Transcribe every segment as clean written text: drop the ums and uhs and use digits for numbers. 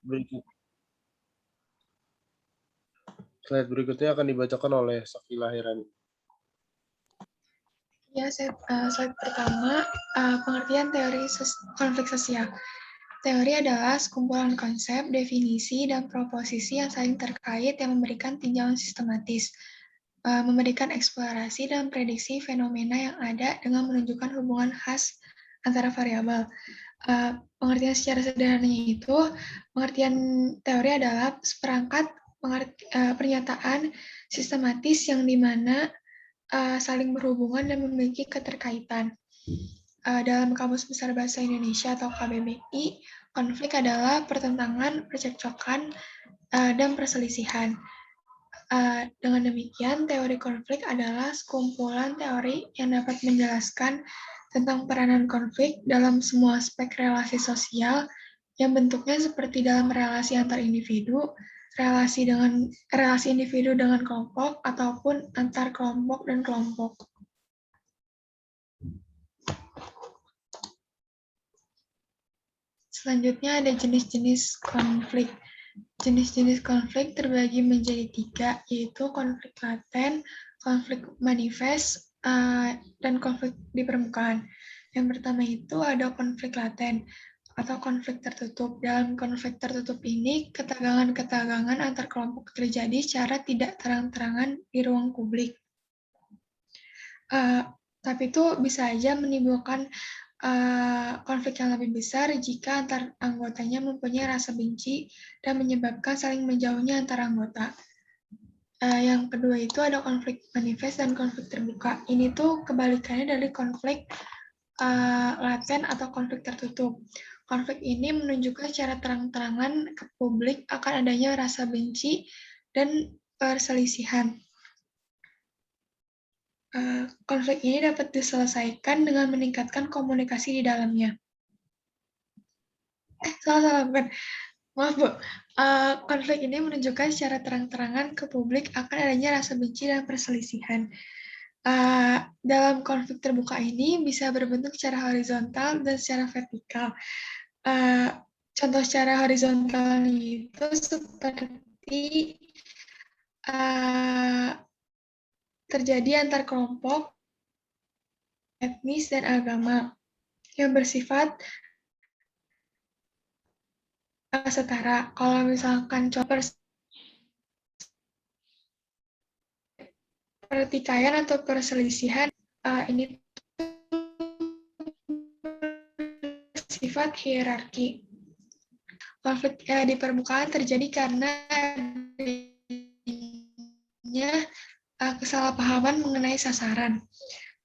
Berikut slide berikutnya akan dibacakan oleh Sakila Herani. Ya, slide pertama, pengertian teori konflik sosial. Teori adalah sekumpulan konsep, definisi, dan proposisi yang saling terkait yang memberikan tinjauan sistematis, memberikan eksplorasi dan prediksi fenomena yang ada dengan menunjukkan hubungan khas antara variabel. Pengertian secara sederhananya itu, pengertian teori adalah seperangkat pernyataan sistematis yang dimana saling berhubungan dan memiliki keterkaitan. Dalam Kamus Besar Bahasa Indonesia atau KBBI, konflik adalah pertentangan, percekcokan, dan perselisihan. Dengan demikian, teori konflik adalah sekumpulan teori yang dapat menjelaskan tentang peranan konflik dalam semua aspek relasi sosial yang bentuknya seperti dalam relasi antar individu, relasi individu dengan kelompok, ataupun antar kelompok dan kelompok. Selanjutnya ada jenis-jenis konflik. Jenis-jenis konflik terbagi menjadi 3, yaitu konflik laten, konflik manifest, dan konflik di permukaan. Yang pertama itu ada konflik laten atau konflik tertutup. Dalam konflik tertutup ini, ketegangan-ketegangan antar kelompok terjadi secara tidak terang-terangan di ruang publik. Tapi itu bisa aja menimbulkan konflik yang lebih besar jika antar anggotanya mempunyai rasa benci dan menyebabkan saling menjauhnya antar anggota. Yang kedua itu ada konflik manifest dan konflik terbuka. Ini tuh kebalikannya dari konflik laten atau konflik tertutup. Konflik ini menunjukkan secara terang-terangan ke publik akan adanya rasa benci dan perselisihan. Konflik ini dapat diselesaikan dengan meningkatkan komunikasi di dalamnya. Salah, bukan. Maaf, Bu. Konflik ini menunjukkan secara terang-terangan ke publik akan adanya rasa benci dan perselisihan. Dalam konflik terbuka ini bisa berbentuk secara horizontal dan secara vertikal. Contoh secara horizontal itu seperti terjadi antar kelompok, etnis, dan agama yang bersifat setara. Kalau misalkan pertikaian atau perselisihan, ini sifat hierarki. Konflik di permukaan terjadi karena adanya kesalahpahaman mengenai sasaran.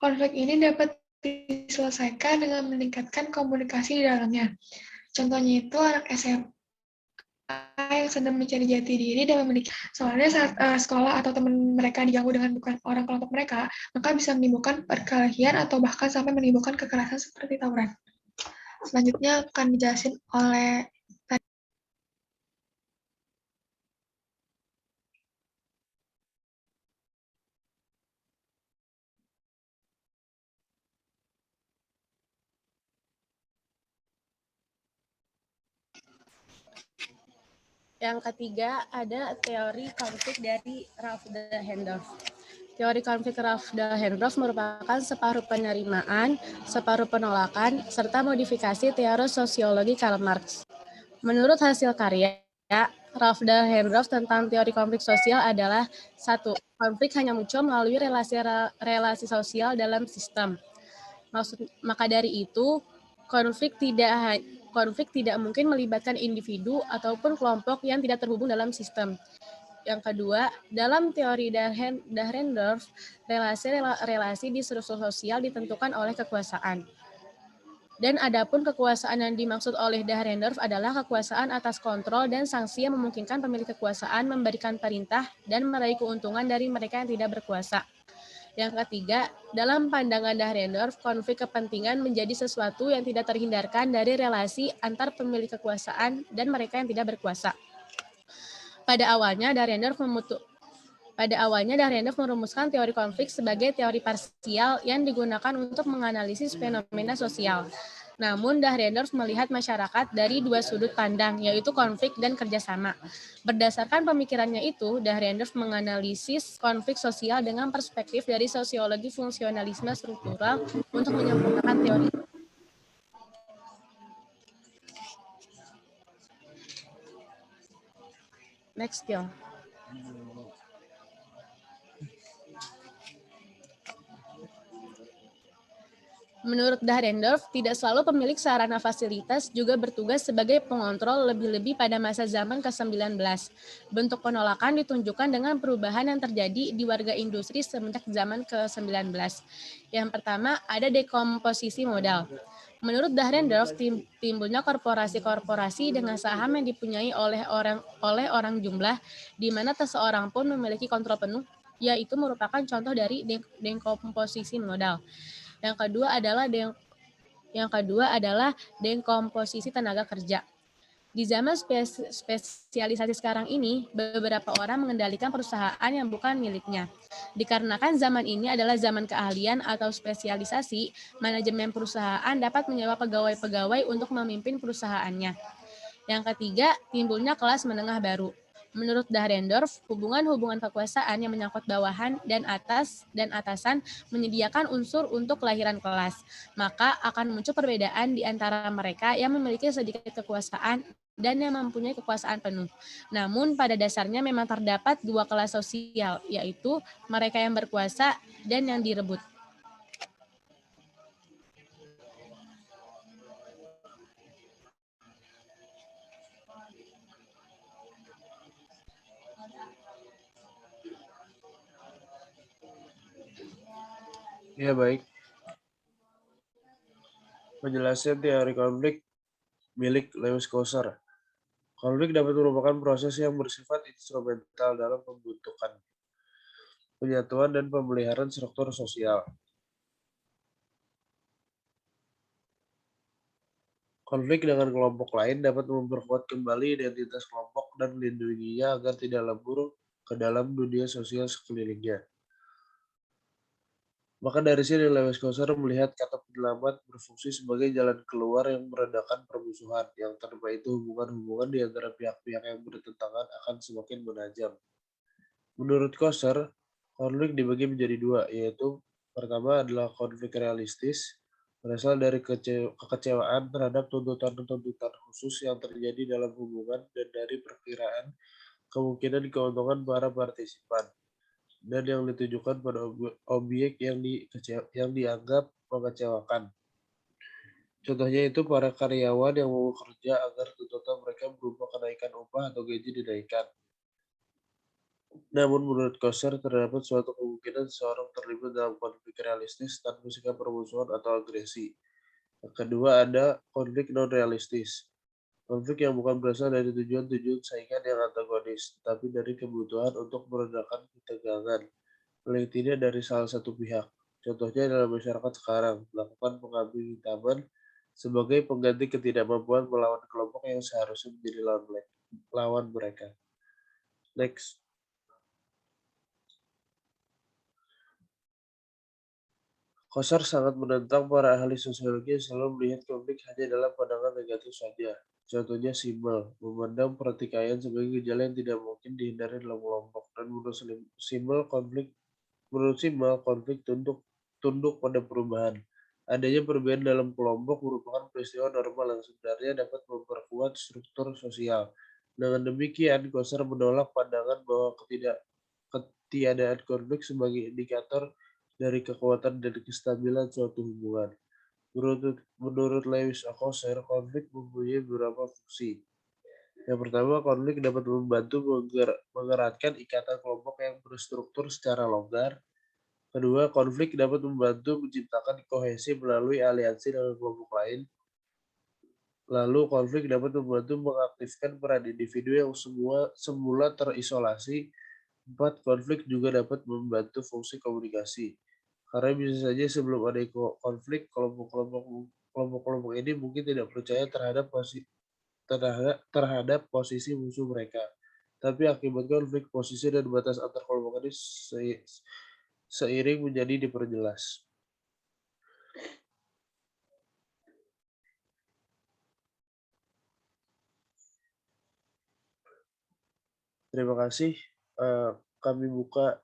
Konflik ini dapat diselesaikan dengan meningkatkan komunikasi di dalamnya. Contohnya itu anak SMA yang sedang mencari jati diri dan memiliki, soalnya saat sekolah atau teman mereka diganggu dengan bukan orang kelompok mereka, maka bisa menimbulkan perkelahian atau bahkan sampai menimbulkan kekerasan seperti tawuran. Selanjutnya akan dijelasin oleh Yang ketiga ada teori konflik dari Ralph Dahrendorf. Teori konflik Ralph Dahrendorf merupakan separuh penerimaan, separuh penolakan, serta modifikasi teori sosiologi Karl Marx. Menurut hasil karya Ralph Dahrendorf tentang teori konflik sosial adalah 1. Konflik hanya muncul melalui relasi sosial dalam sistem. Maka dari itu, konflik tidak mungkin melibatkan individu ataupun kelompok yang tidak terhubung dalam sistem. Yang kedua, dalam teori Dahrendorf, relasi di struktur sosial ditentukan oleh kekuasaan. Dan adapun kekuasaan yang dimaksud oleh Dahrendorf adalah kekuasaan atas kontrol dan sanksi yang memungkinkan pemilik kekuasaan memberikan perintah dan meraih keuntungan dari mereka yang tidak berkuasa. Yang ketiga, dalam pandangan Dahrendorf, konflik kepentingan menjadi sesuatu yang tidak terhindarkan dari relasi antar pemilik kekuasaan dan mereka yang tidak berkuasa. Pada awalnya, Dahrendorf merumuskan teori konflik sebagai teori parsial yang digunakan untuk menganalisis fenomena sosial. Namun, Dahrendorf melihat masyarakat dari dua sudut pandang, yaitu konflik dan kerjasama. Berdasarkan pemikirannya itu, Dahrendorf menganalisis konflik sosial dengan perspektif dari sosiologi fungsionalisme struktural untuk menyempurnakan teori. Next skill. Menurut Dahrendorf, tidak selalu pemilik sarana fasilitas juga bertugas sebagai pengontrol lebih-lebih pada masa zaman ke-19. Bentuk penolakan ditunjukkan dengan perubahan yang terjadi di warga industri semenjak zaman ke-19. Yang pertama, ada dekomposisi modal. Menurut Dahrendorf, timbulnya korporasi-korporasi dengan saham yang dipunyai oleh orang jumlah, di mana tak seorang pun memiliki kontrol penuh, yaitu merupakan contoh dari dekomposisi modal. Yang kedua adalah dekomposisi tenaga kerja. Di zaman spesialisasi sekarang ini, beberapa orang mengendalikan perusahaan yang bukan miliknya. Dikarenakan zaman ini adalah zaman keahlian atau spesialisasi, manajemen perusahaan dapat menyewa pegawai-pegawai untuk memimpin perusahaannya. Yang ketiga, timbulnya kelas menengah baru. Menurut Dahrendorf, hubungan-hubungan kekuasaan yang menyangkut bawahan dan atasan menyediakan unsur untuk kelahiran kelas. Maka akan muncul perbedaan di antara mereka yang memiliki sedikit kekuasaan dan yang mempunyai kekuasaan penuh. Namun pada dasarnya memang terdapat dua kelas sosial, yaitu mereka yang berkuasa dan yang direbut. Ya, baik. Penjelasan teori konflik milik Lewis Kosser. Konflik dapat merupakan proses yang bersifat instrumental dalam pembentukan, penyatuan, dan pemeliharaan struktur sosial. Konflik dengan kelompok lain dapat memperkuat kembali identitas kelompok dan melindunginya agar tidak lebur ke dalam dunia sosial sekelilingnya. Maka dari sini Lewis Kosser melihat kata penyelamat berfungsi sebagai jalan keluar yang meredakan permusuhan, yang tanpa itu hubungan-hubungan di antara pihak-pihak yang bertentangan akan semakin menajam. Menurut Kosser, konflik dibagi menjadi dua, yaitu pertama adalah konflik realistis, berasal dari kekecewaan terhadap tuntutan-tuntutan khusus yang terjadi dalam hubungan dan dari perkiraan kemungkinan keuntungan para partisipan, dan yang ditujukan pada objek yang dianggap mengecewakan. Contohnya itu para karyawan yang mau bekerja agar tuntutan mereka berupa kenaikan upah atau gaji dinaikkan. Namun menurut Kosser terdapat suatu kemungkinan seseorang terlibat dalam konflik realistis tanpa sikap permusuhan atau agresi. Yang kedua ada konflik non-realistis. Konflik yang bukan berasal dari tujuan-tujuan saingan yang antagonis, tapi dari kebutuhan untuk meredakan ketegangan, paling tidak dari salah satu pihak. Contohnya dalam masyarakat sekarang, melakukan pengambil hitaman sebagai pengganti ketidakmampuan melawan kelompok yang seharusnya menjadi lawan mereka. Next. Kosser sangat menentang para ahli sosiologi yang selalu melihat konflik hanya dalam pandangan negatif saja. Contohnya Simmel, memandang pertikaian sebagai gejala yang tidak mungkin dihindari dalam kelompok. Dan menurut Simmel, konflik tunduk pada perubahan. Adanya perbedaan dalam kelompok merupakan peristiwa normal yang sebenarnya dapat memperkuat struktur sosial. Dengan demikian, Kosser menolak pandangan bahwa ketiadaan konflik sebagai indikator dari kekuatan dan kestabilan suatu hubungan. Menurut Lewis Kosser, konflik mempunyai beberapa fungsi. Yang pertama, konflik dapat membantu mengeratkan ikatan kelompok yang berstruktur secara longgar. Kedua, konflik dapat membantu menciptakan kohesi melalui aliansi dengan kelompok lain. Lalu, konflik dapat membantu mengaktifkan peran individu yang semula terisolasi. 4. Konflik juga dapat membantu fungsi komunikasi. Karena bisa saja sebelum ada konflik, kelompok-kelompok ini mungkin tidak percaya terhadap posisi musuh mereka. Tapi akibat konflik, posisi dan batas antar kelompok ini seiring menjadi diperjelas. Terima kasih. Kami buka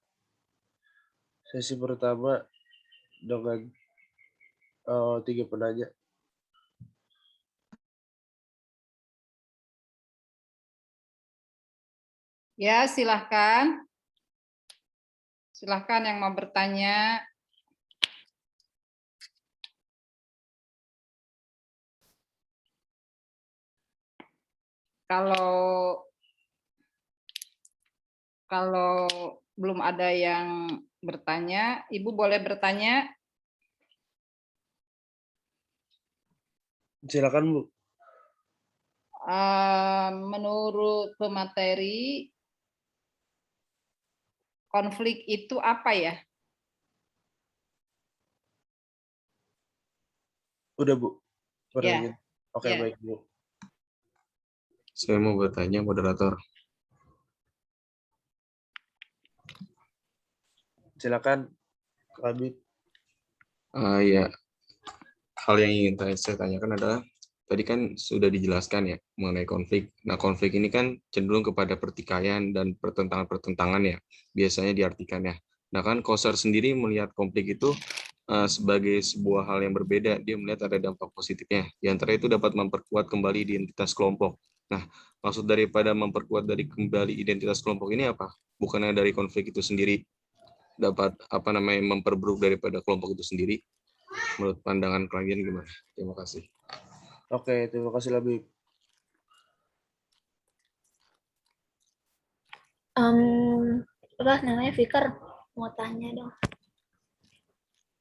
sesi pertama dengan 3 penanya. Ya, silahkan. Silahkan yang mau bertanya. Kalau belum ada yang bertanya, Ibu boleh bertanya. Silakan, Bu. Menurut pemateri, konflik itu apa ya? Udah, Bu. Ya. Oke, Ya. baik, Bu. Saya mau bertanya, moderator. Silakan, Kabit. Ya, hal yang ingin saya tanyakan adalah tadi kan sudah dijelaskan ya mengenai konflik. Nah, konflik ini kan cenderung kepada pertikaian dan pertentangan-pertentangan ya, biasanya diartikan ya. Nah, kan Koser sendiri melihat konflik itu sebagai sebuah hal yang berbeda. Dia melihat ada dampak positifnya. Di antara itu dapat memperkuat kembali identitas kelompok. Nah, maksud daripada memperkuat dari kembali identitas kelompok ini apa? Bukannya dari konflik itu sendiri dapat memperburuk daripada kelompok itu sendiri. Menurut pandangan kalian gimana? Terima kasih. Oke, terima kasih, Labib. Apa namanya, Fikar mau tanya dong.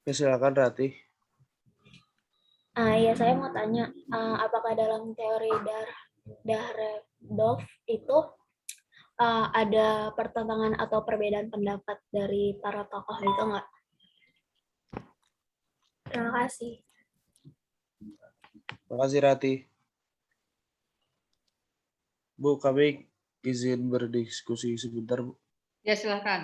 Oke, silakan, Ratih. Ya, saya mau tanya, apakah dalam teori Dahrendorf itu ada pertentangan atau perbedaan pendapat dari para tokoh itu nggak? Terima kasih. Terima kasih, Ratih. Bu, kami izin berdiskusi sebentar, Bu. Ya, silahkan.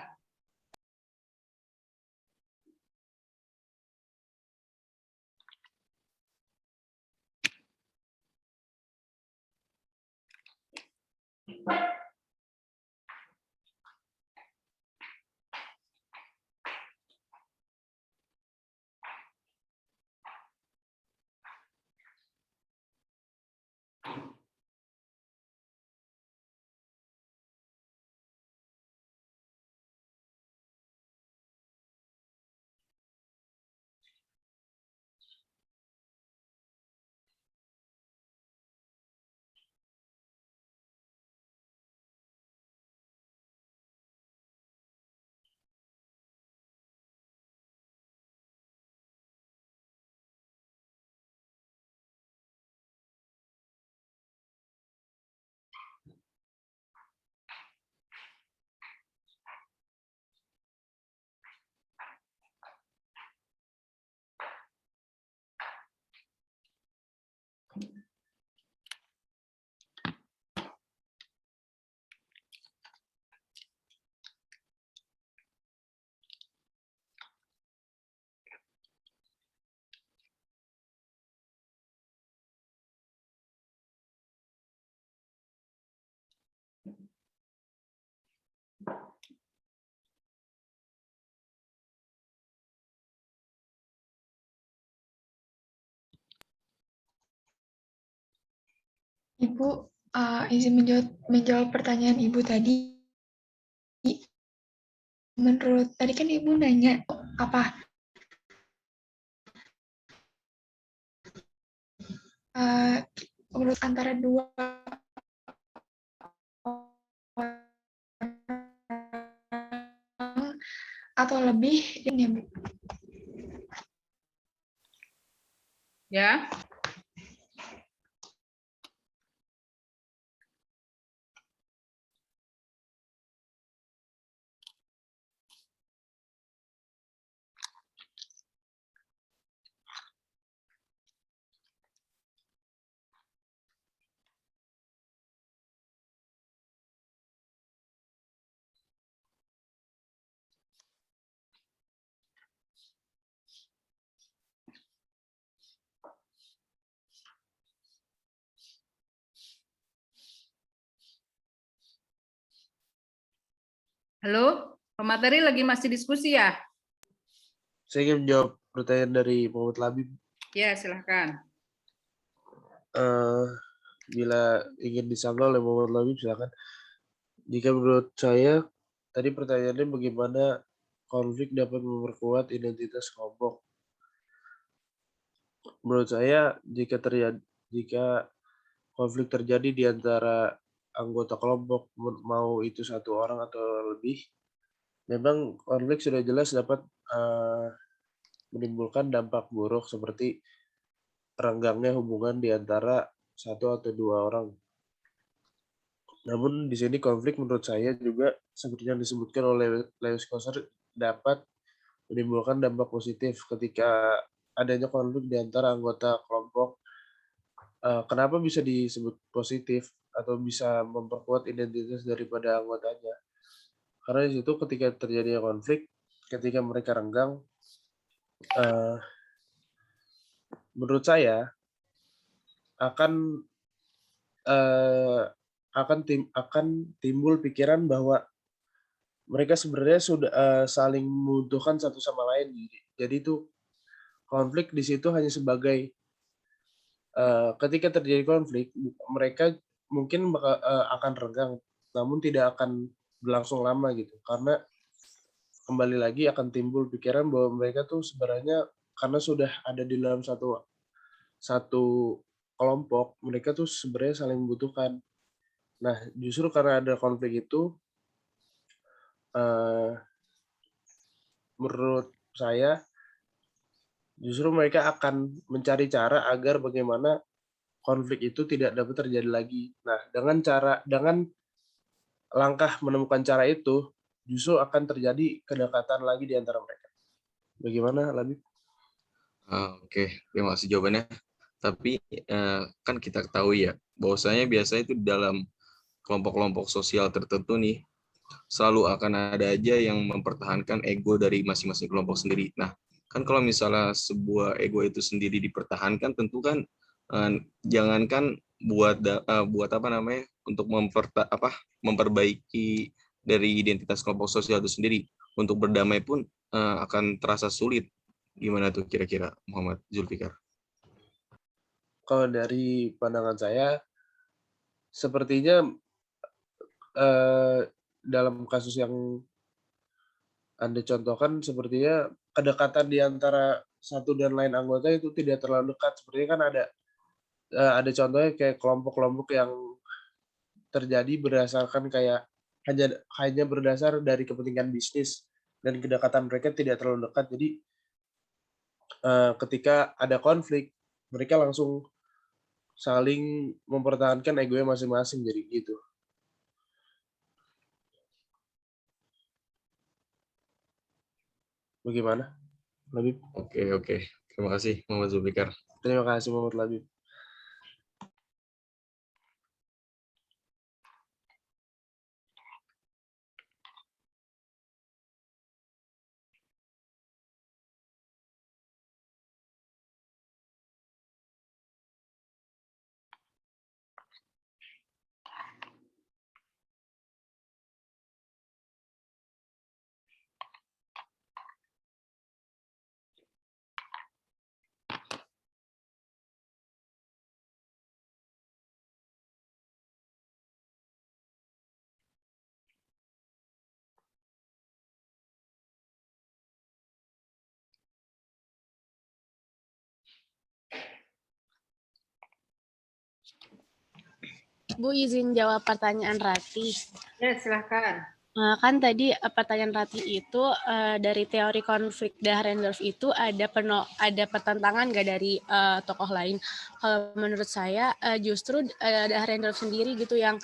Ibu, izin menjawab pertanyaan Ibu tadi. Menurut tadi kan Ibu nanya apa menurut antara dua orang atau lebih ini ya, Bu. Ya. Halo, pemateri lagi masih diskusi ya? Saya ingin menjawab pertanyaan dari Muhammad Labib. Ya, silahkan. Bila ingin disanggah oleh Muhammad Labib, silakan. Jika menurut saya, tadi pertanyaannya bagaimana konflik dapat memperkuat identitas kelompok. Menurut saya, jika konflik terjadi di antara anggota kelompok, mau itu satu orang atau lebih, memang konflik sudah jelas dapat menimbulkan dampak buruk seperti renggangnya hubungan di antara satu atau dua orang. Namun di sini konflik menurut saya juga seperti yang disebutkan oleh Lewis Koser dapat menimbulkan dampak positif ketika adanya konflik di antara anggota kelompok. Kenapa bisa disebut positif atau bisa memperkuat identitas daripada anggotanya? Karena di situ ketika terjadinya konflik, ketika mereka renggang, menurut saya akan timbul pikiran bahwa mereka sebenarnya sudah saling membutuhkan satu sama lain. Jadi itu konflik di situ hanya sebagai ketika terjadi konflik, mereka mungkin akan renggang, namun tidak akan berlangsung lama gitu. Karena kembali lagi akan timbul pikiran bahwa mereka tuh sebenarnya karena sudah ada di dalam satu kelompok, mereka tuh sebenarnya saling membutuhkan. Nah, justru karena ada konflik itu, menurut saya justru mereka akan mencari cara agar bagaimana konflik itu tidak dapat terjadi lagi. Nah, dengan langkah menemukan cara itu, justru akan terjadi kedekatan lagi di antara mereka. Bagaimana, Labib? Oke, terima kasih jawabannya. Tapi kan kita ketahui ya, bahwasanya biasanya itu dalam kelompok-kelompok sosial tertentu nih, selalu akan ada aja yang mempertahankan ego dari masing-masing kelompok sendiri. Nah, kan kalau misalnya sebuah ego itu sendiri dipertahankan, tentu kan jangankan buat apa namanya untuk memperbaiki dari identitas kelompok sosial itu sendiri, untuk berdamai pun akan terasa sulit. Gimana tuh kira-kira, Muhammad Zulfikar? Kalau dari pandangan saya, sepertinya dalam kasus yang Anda contohkan, sepertinya kedekatan di antara satu dan lain anggota itu tidak terlalu dekat. Sepertinya kan ada contohnya kayak kelompok-kelompok yang terjadi berdasarkan kayak hanya berdasar dari kepentingan bisnis dan kedekatan mereka tidak terlalu dekat. Jadi ketika ada konflik, mereka langsung saling mempertahankan egonya masing-masing, jadi gitu. Bagaimana, Labib? Oke. Terima kasih, Muhammad Zulfikar. Terima kasih, Muhammad Labib. Bu, izin jawab pertanyaan Rati. Ya, silahkan. Kan tadi pertanyaan Rati itu dari teori konflik Dahrendorf itu ada pertentangan nggak dari tokoh lain? Kalau menurut saya justru Dahrendorf sendiri gitu yang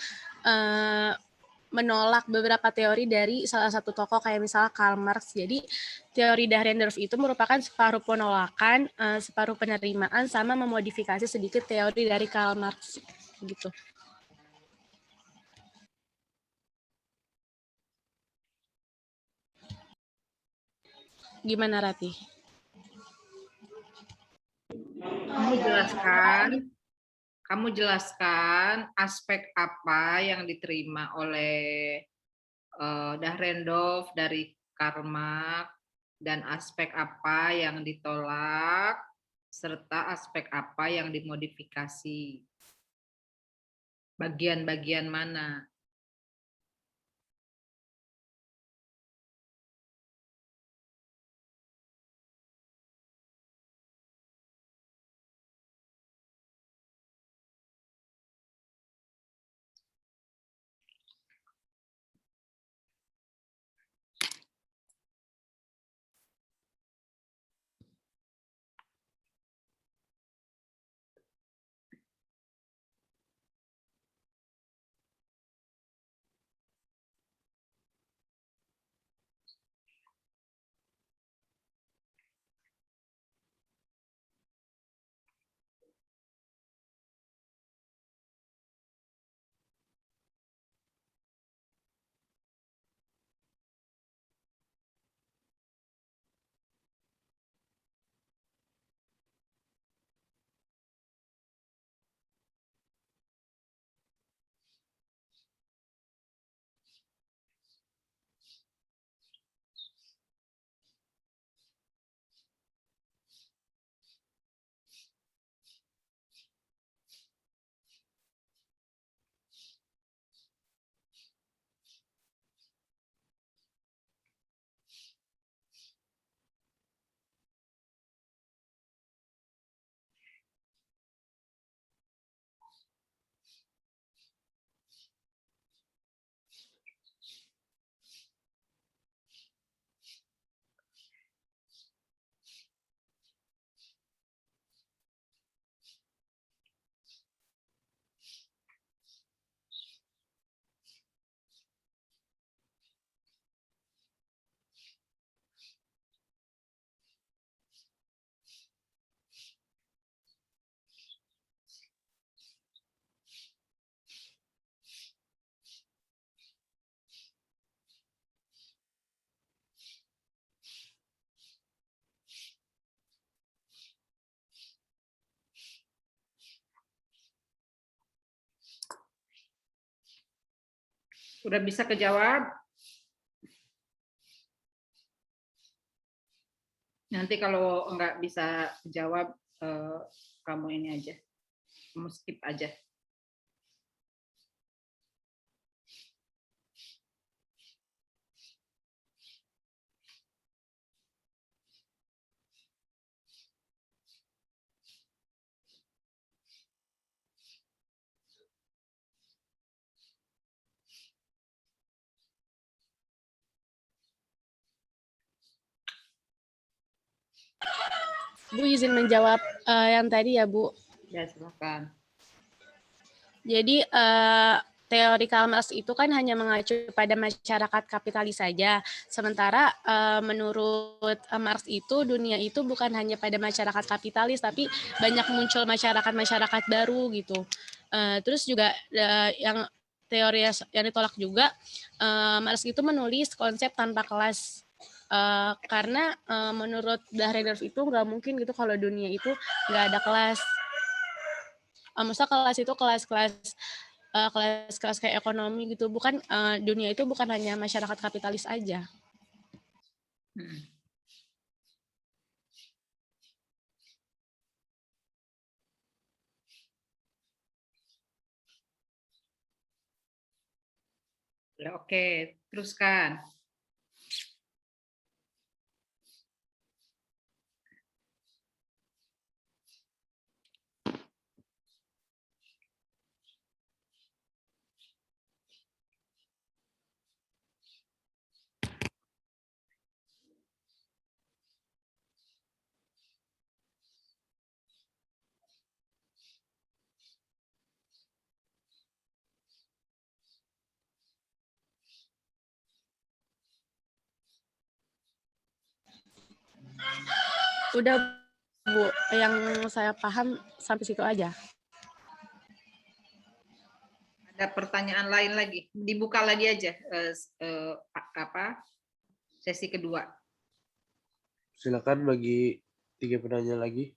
menolak beberapa teori dari salah satu tokoh kayak misalnya Karl Marx. Jadi teori Dahrendorf itu merupakan separuh penolakan, separuh penerimaan, sama memodifikasi sedikit teori dari Karl Marx gitu. Gimana, Rati? Kamu jelaskan aspek apa yang diterima oleh Dahrendorf, dari Karl Marx, dan aspek apa yang ditolak, serta aspek apa yang dimodifikasi. Bagian-bagian mana? Udah bisa kejawab? Nanti kalau nggak bisa jawab, kamu ini aja, kamu skip aja. Bu izin menjawab yang tadi ya Bu. Ya, silakan. Jadi teori Karl Marx itu kan hanya mengacu pada masyarakat kapitalis saja. Sementara menurut Marx itu dunia itu bukan hanya pada masyarakat kapitalis, tapi banyak muncul masyarakat-masyarakat baru gitu. Terus juga yang teori yang ditolak juga, Marx itu menulis konsep tanpa kelas. Karena menurut Dahrendorf itu nggak mungkin gitu kalau dunia itu nggak ada kelas. Masa kelas itu kelas kayak ekonomi gitu, bukan dunia itu bukan hanya masyarakat kapitalis aja. Ya, oke, teruskan. Udah Bu, yang saya paham sampai situ aja. Ada pertanyaan lain lagi? Dibuka lagi aja sesi kedua. Silakan bagi 3 penanya lagi.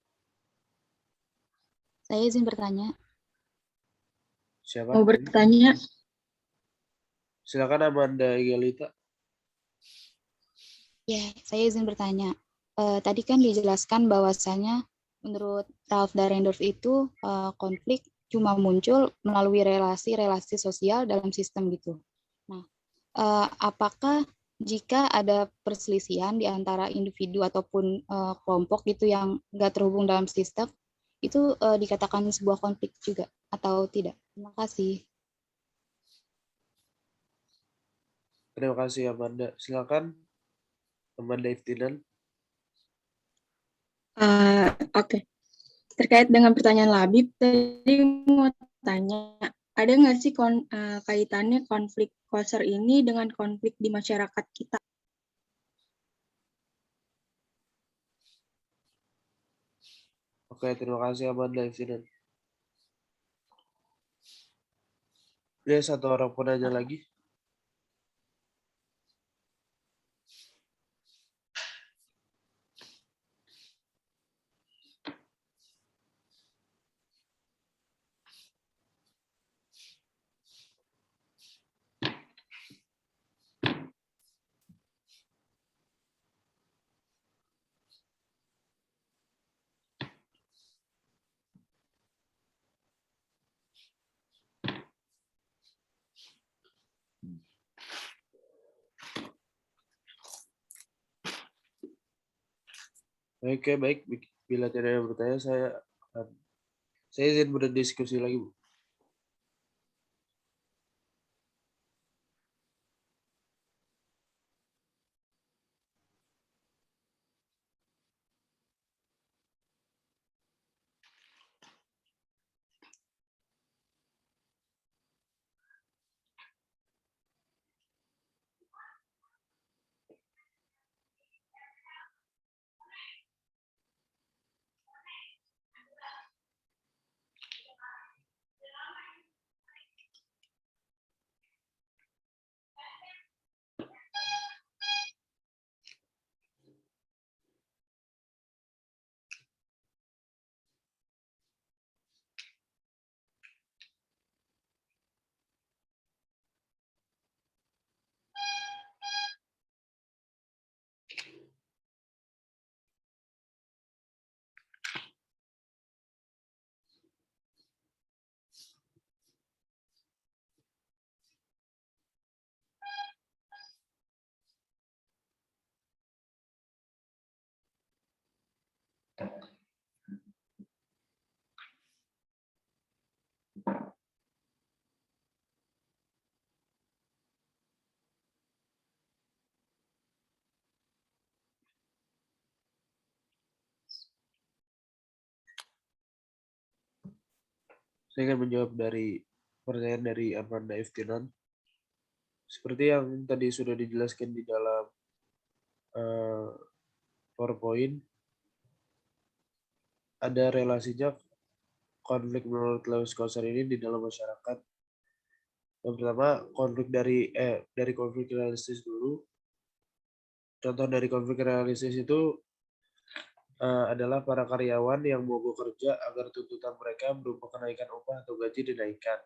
Saya izin bertanya. Siapa? Mau bertanya? Silakan Amanda Egalita. Ya, saya izin bertanya. Tadi kan dijelaskan bahwasanya menurut Ralph Dahrendorf itu konflik cuma muncul melalui relasi-relasi sosial dalam sistem gitu. Nah, apakah jika ada perselisihan di antara individu ataupun kelompok gitu yang nggak terhubung dalam sistem, itu dikatakan sebuah konflik juga atau tidak? Terima kasih. Terima kasih Amanda. Silakan Amanda Iftinan. Oke. Terkait dengan pertanyaan Labib, tadi mau tanya, ada nggak sih kaitannya konflik culture ini dengan konflik di masyarakat kita? Oke, terima kasih Amanda Iftinan. Ada satu orang penanya lagi. Oke, baik. Bila tidak ada yang bertanya, saya izin berdiskusi lagi, Bu. Saya akan menjawab dari pertanyaan dari Amanda Iftinan. Seperti yang tadi sudah dijelaskan di dalam PowerPoint, ada relasinya konflik menurut Lewis Coser ini di dalam masyarakat. Yang pertama, konflik dari konflik realistis dulu. Contoh dari konflik realistis itu adalah para karyawan yang mogok kerja agar tuntutan mereka berupa kenaikan upah atau gaji dinaikkan.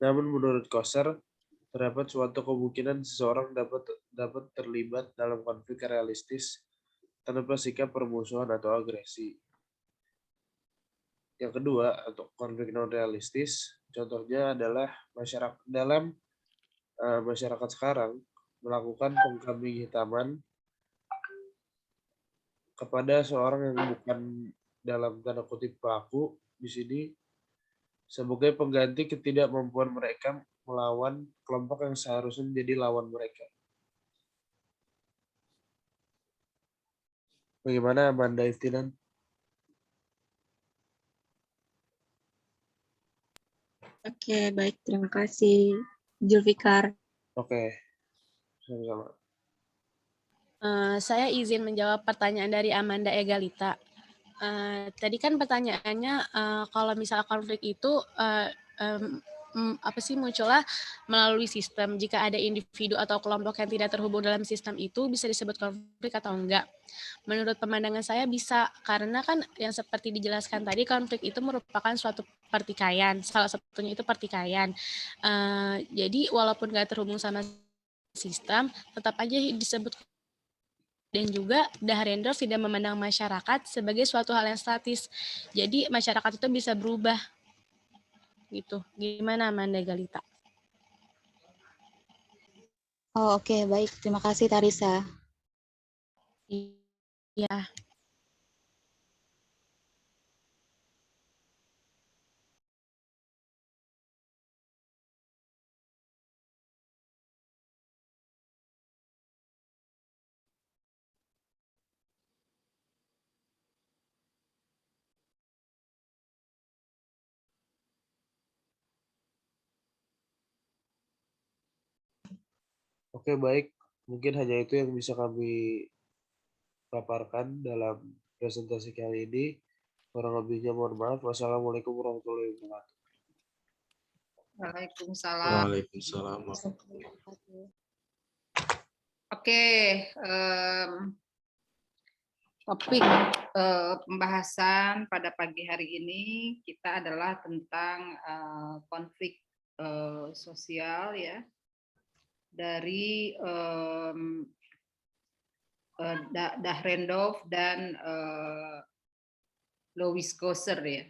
Namun menurut Coser, terdapat suatu kemungkinan seseorang dapat terlibat dalam konflik realistis tanpa sikap permusuhan atau agresi. Yang kedua, untuk konflik non realistis, contohnya adalah masyarakat sekarang melakukan pengkambing hitaman kepada seorang yang bukan dalam tanda kutip pelaku di sini sebagai pengganti ketidakmampuan mereka melawan kelompok yang seharusnya menjadi lawan mereka. Bagaimana Amanda Iftinan? Oke, baik. Terima kasih, Julfikar. Oke, sama-sama. Saya izin menjawab pertanyaan dari Amanda Egalita. Tadi kan pertanyaannya kalau misal konflik itu muncullah melalui sistem. Jika ada individu atau kelompok yang tidak terhubung dalam sistem itu bisa disebut konflik atau enggak? Menurut pemandangan saya bisa, karena kan yang seperti dijelaskan tadi konflik itu merupakan suatu pertikaian. Salah satunya itu pertikaian. Jadi walaupun nggak terhubung sama sistem, tetap aja disebut. Dan juga Dahrendorf tidak memandang masyarakat sebagai suatu hal yang statis. Jadi masyarakat itu bisa berubah. Gitu. Gimana Amanda Galita? Oh, oke, baik. Terima kasih, Tarisa. Iya. Oke, baik. Mungkin hanya itu yang bisa kami paparkan dalam presentasi kali ini. Kurang lebihnya mohon maaf. Wassalamualaikum warahmatullahi wabarakatuh. Waalaikumsalam. Waalaikumsalam. Oke, topik pembahasan pada pagi hari ini kita adalah tentang konflik sosial ya dari Dahrendorf dan Louis Goser ya.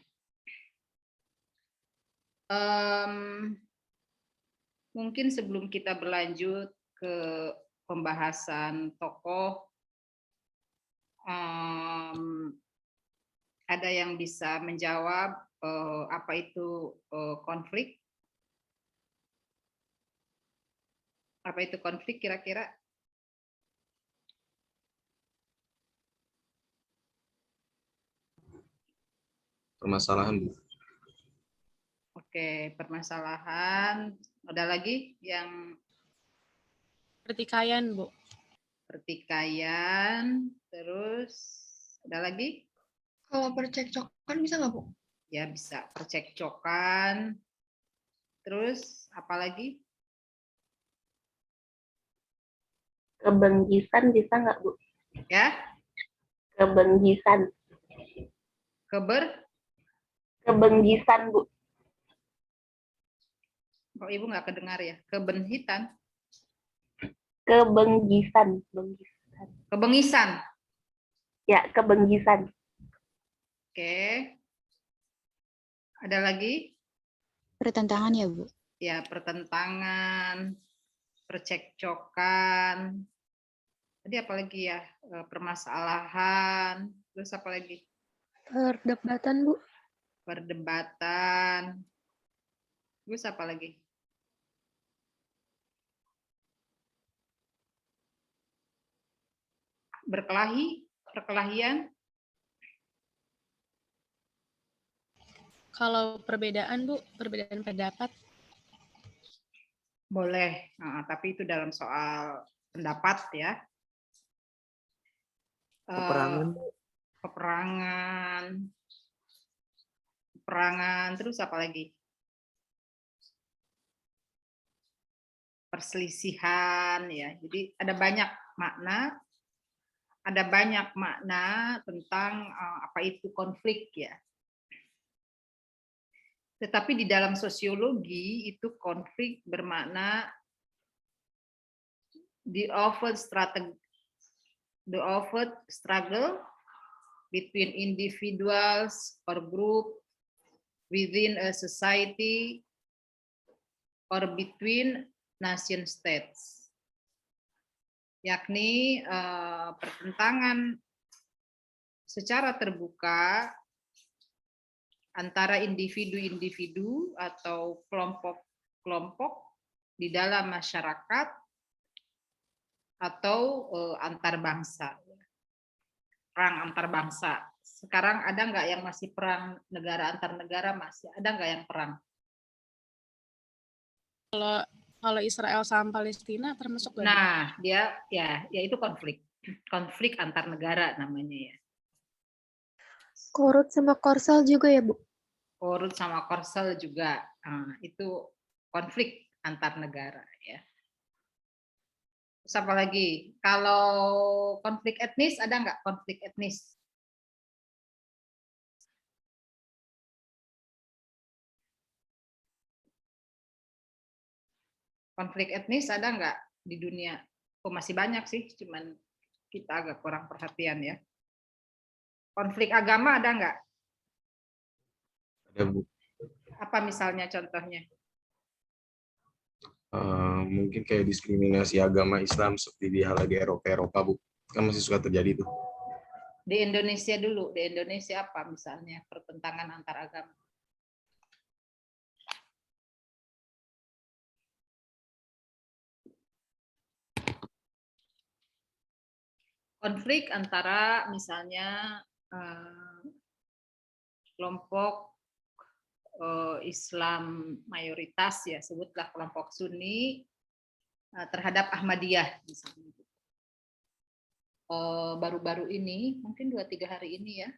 Mungkin sebelum kita berlanjut ke pembahasan tokoh, ada yang bisa menjawab apa itu konflik? Apa itu konflik kira-kira? Permasalahan, Bu. Oke, permasalahan. Ada lagi yang Pertikaian, Bu. pertikaian, terus ada lagi? Kalau percekcokan bisa nggak, Bu? Ya, bisa percekcokan. Terus apa lagi? Kebengkisan bisa nggak, Bu? Ya, Kebengkisan. Kebengkisan, Bu. Kok Ibu nggak kedengar ya? Kebenhitan. Kebengkisan. Kebengisan. Ya, kebengkisan. Oke. Ada lagi? Pertentangan ya, Bu? Ya, pertentangan, percekcokan. Tadi apa lagi ya? Permasalahan. Terus apa lagi? Perdebatan, Bu. Perdebatan. Terus apa lagi? Perkelahian. Kalau perbedaan, Bu, perbedaan pendapat. Boleh, tapi itu dalam soal pendapat ya. Peperangan, terus apa lagi? Perselisihan ya. Jadi ada banyak makna tentang apa itu konflik ya. Tetapi di dalam sosiologi itu konflik bermakna the overt struggle between individuals or group within a society or between nation states. Yakni pertentangan secara terbuka antara individu-individu atau kelompok-kelompok di dalam masyarakat atau antar bangsa. Perang antar bangsa. Sekarang ada nggak yang masih perang negara antar negara? Masih ada nggak yang perang? Kalau Israel sama Palestina termasuk nggak? Nah, dia itu konflik antar negara namanya ya. Korut sama Korsel juga ya, Bu? Korut sama Korsel juga, itu konflik antar negara ya. Terus apa lagi? Kalau konflik etnis, ada nggak konflik etnis? Konflik etnis ada nggak di dunia? Oh, masih banyak sih, cuman kita agak kurang perhatian ya. Konflik agama ada nggak? Ada, Bu. Apa misalnya contohnya? Mungkin kayak diskriminasi agama Islam seperti di hal di Eropa, Bu. Kan masih suka terjadi tuh. Di Indonesia dulu, di Indonesia apa misalnya pertentangan antar agama? Konflik antara misalnya kelompok Islam mayoritas ya, sebutlah kelompok Sunni terhadap Ahmadiyah misalnya. Baru-baru ini, mungkin 2-3 hari ini ya,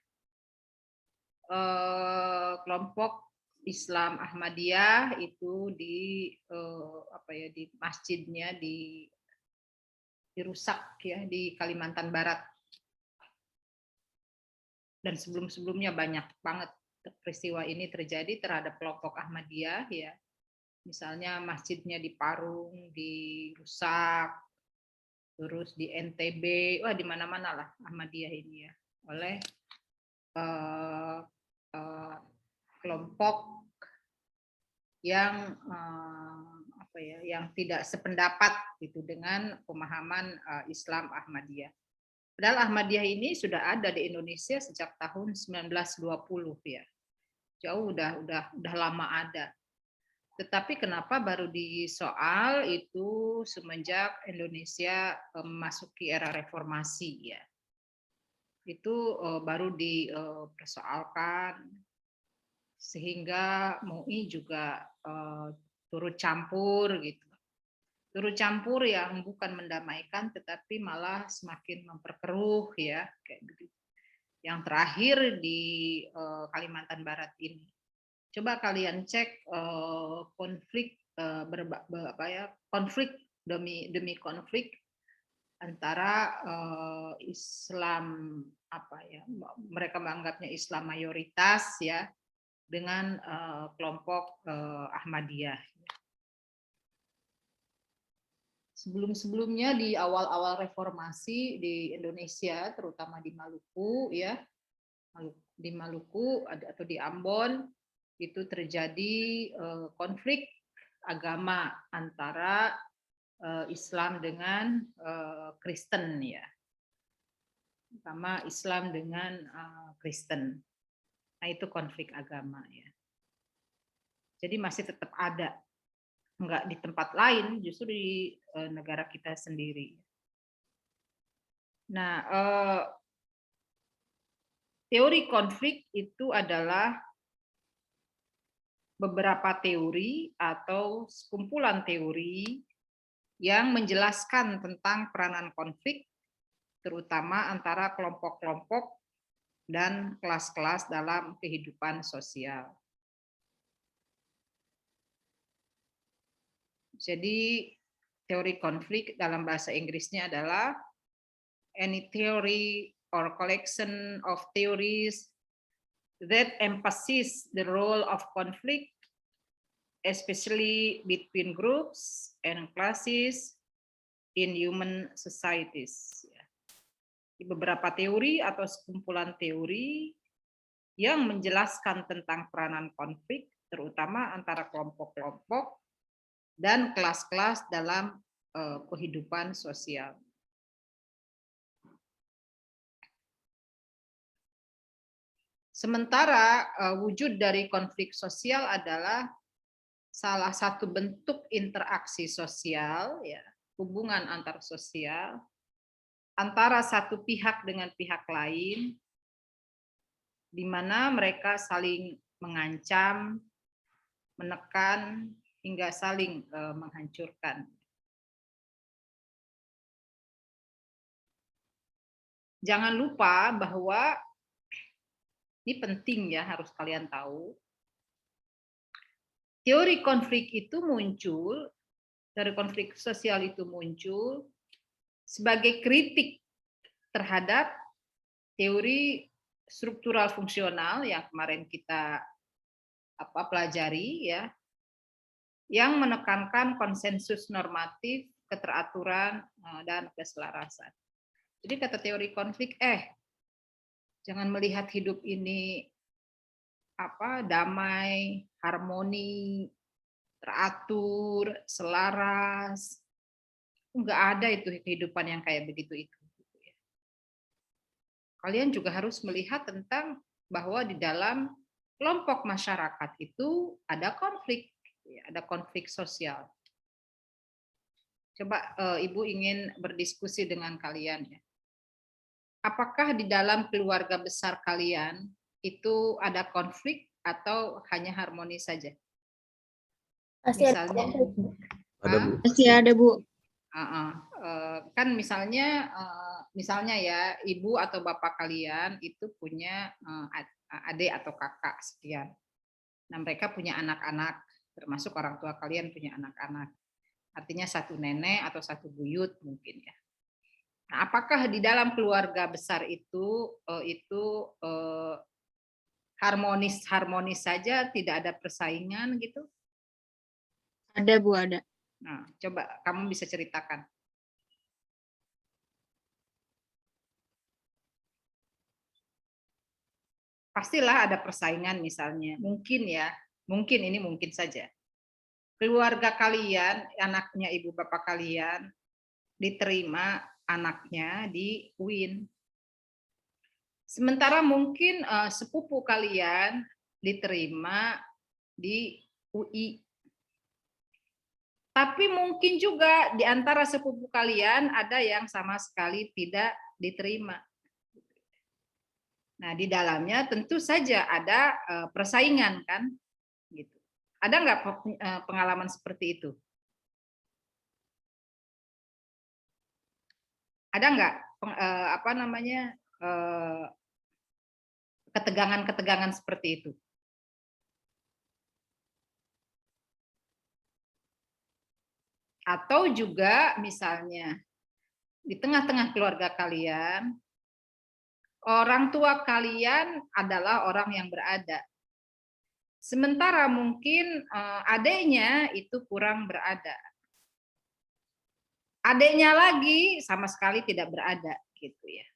kelompok Islam Ahmadiyah itu di di masjidnya dirusak ya di Kalimantan Barat. Dan sebelum-sebelumnya banyak banget peristiwa ini terjadi terhadap kelompok Ahmadiyah ya. Misalnya masjidnya di Parung dirusak, terus di NTB, wah di mana-mana lah Ahmadiyah ini ya, oleh kelompok yang yang tidak sependapat gitu dengan pemahaman Islam Ahmadiyah. Padahal Ahmadiyah ini sudah ada di Indonesia sejak tahun 1920 ya. Jauh udah lama ada. Tetapi kenapa baru disoal itu semenjak Indonesia memasuki era reformasi ya. Itu baru dipersoalkan sehingga MUI juga turut campur gitu. Turut campur yang bukan mendamaikan tetapi malah semakin memperkeruh ya kayak begitu. Yang terakhir di Kalimantan Barat ini. Coba kalian cek konflik konflik demi konflik antara Islam mereka menganggapnya Islam mayoritas ya dengan kelompok Ahmadiyah. Sebelum-sebelumnya di awal-awal reformasi di Indonesia, terutama di Maluku ya, di Maluku atau di Ambon itu terjadi konflik agama antara Islam dengan Kristen ya, sama Islam dengan Kristen. Nah itu konflik agama ya. Jadi masih tetap ada. Enggak di tempat lain, justru di negara kita sendiri. Nah, teori konflik itu adalah beberapa teori atau kumpulan teori yang menjelaskan tentang peranan konflik, terutama antara kelompok-kelompok dan kelas-kelas dalam kehidupan sosial. Jadi teori konflik dalam bahasa Inggrisnya adalah any theory or collection of theories that emphasize the role of conflict, especially between groups and classes in human societies. Beberapa teori atau sekumpulan teori yang menjelaskan tentang peranan konflik, terutama antara kelompok-kelompok dan kelas-kelas dalam kehidupan sosial. Sementara wujud dari konflik sosial adalah salah satu bentuk interaksi sosial, ya, hubungan antar sosial antara satu pihak dengan pihak lain, di mana mereka saling mengancam, menekan, hingga saling menghancurkan. Jangan lupa bahwa ini penting ya, harus kalian tahu. Teori konflik itu muncul, teori konflik sosial itu muncul sebagai kritik terhadap teori struktural fungsional yang kemarin kita pelajari ya, yang menekankan konsensus normatif, keteraturan, dan keselarasan. Jadi kata teori konflik, jangan melihat hidup ini damai, harmoni, teratur, selaras. Enggak ada itu kehidupan yang kayak begitu itu. Kalian juga harus melihat tentang bahwa di dalam kelompok masyarakat itu ada konflik sosial. Coba Ibu ingin berdiskusi dengan kalian ya. Apakah di dalam keluarga besar kalian itu ada konflik atau hanya harmonis saja? Pasti Misalnya, Ada, Bu. Pasti ada, Bu. Kan misalnya ya ibu atau bapak kalian itu punya adik atau kakak sekian. Nah mereka punya anak-anak, termasuk orang tua kalian punya anak-anak. Artinya satu nenek atau satu buyut mungkin ya. Nah, apakah di dalam keluarga besar itu harmonis saja, tidak ada persaingan gitu? Ada, Bu, ada. Nah, coba kamu bisa ceritakan. Pastilah ada persaingan misalnya. Mungkin ya, ini mungkin saja. Keluarga kalian, anaknya ibu bapak kalian, diterima anaknya di UIN. Sementara mungkin sepupu kalian diterima di UI. Tapi mungkin juga di antara sepupu kalian ada yang sama sekali tidak diterima. Nah, di dalamnya tentu saja ada persaingan kan, gitu. Ada nggak pengalaman seperti itu? Ada nggak ketegangan-ketegangan seperti itu? Atau juga misalnya di tengah-tengah keluarga kalian, orang tua kalian adalah orang yang berada. Sementara mungkin adiknya itu kurang berada. Adiknya lagi sama sekali tidak berada gitu ya.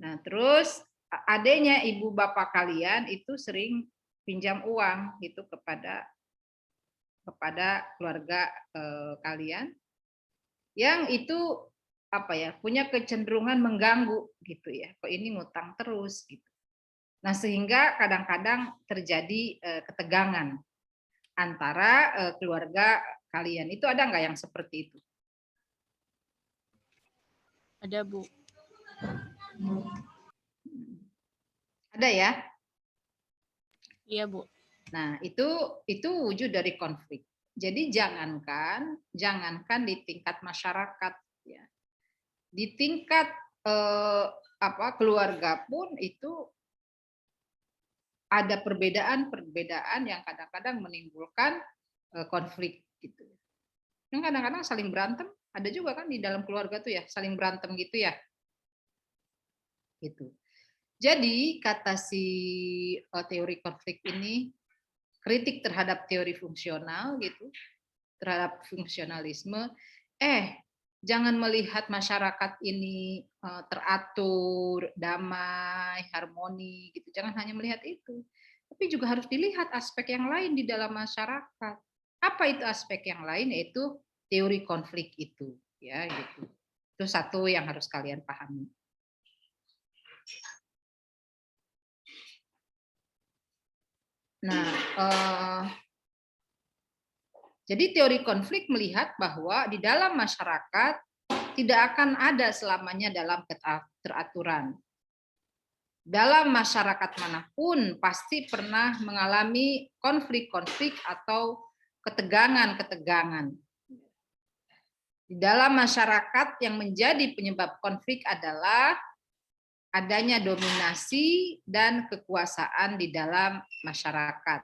Nah, terus adiknya ibu bapak kalian itu sering pinjam uang gitu kepada keluarga kalian yang itu punya kecenderungan mengganggu gitu ya. Kok ini ngutang terus gitu. Nah, sehingga kadang-kadang terjadi ketegangan antara keluarga kalian. Itu ada nggak yang seperti itu? Ada, Bu. Ada ya? Iya, Bu. Nah, itu wujud dari konflik. Jadi jangankan di tingkat masyarakat ya. Di tingkat keluarga pun itu ada perbedaan yang kadang-kadang menimbulkan konflik gitu. Yang kadang-kadang saling berantem, ada juga kan di dalam keluarga tuh ya, saling berantem gitu ya. Gitu. Jadi kata si teori konflik ini kritik terhadap teori fungsional gitu, terhadap fungsionalisme. Jangan melihat masyarakat ini teratur, damai, harmoni gitu. Jangan hanya melihat itu. Tapi juga harus dilihat aspek yang lain di dalam masyarakat. Apa itu aspek yang lain? Yaitu teori konflik itu, ya gitu. Itu satu yang harus kalian pahami. Nah, jadi teori konflik melihat bahwa di dalam masyarakat tidak akan ada selamanya dalam keteraturan. Dalam masyarakat manapun pasti pernah mengalami konflik-konflik atau ketegangan-ketegangan. Di dalam masyarakat yang menjadi penyebab konflik adalah adanya dominasi dan kekuasaan di dalam masyarakat.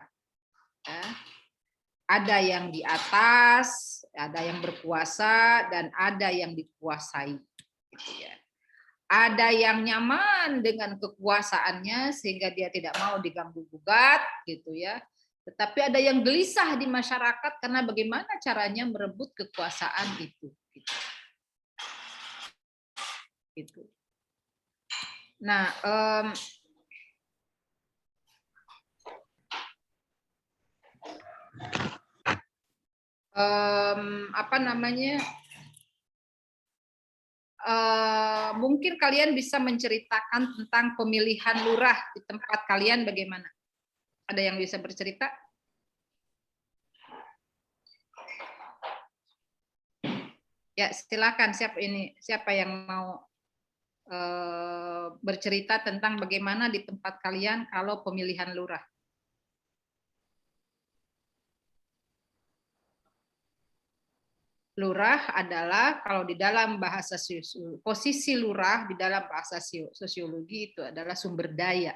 Ada yang di atas, ada yang berkuasa, dan ada yang dikuasai. Gitu ya. Ada yang nyaman dengan kekuasaannya sehingga dia tidak mau diganggu-gugat, gitu ya. Tetapi ada yang gelisah di masyarakat karena bagaimana caranya merebut kekuasaan itu. Gitu. Nah, apa namanya? Mungkin kalian bisa menceritakan tentang pemilihan lurah di tempat kalian bagaimana? Ada yang bisa bercerita? Ya, silakan. Siapa yang mau bercerita tentang bagaimana di tempat kalian kalau pemilihan lurah? Lurah adalah kalau di dalam bahasa posisi lurah di dalam bahasa sosiologi itu adalah sumber daya.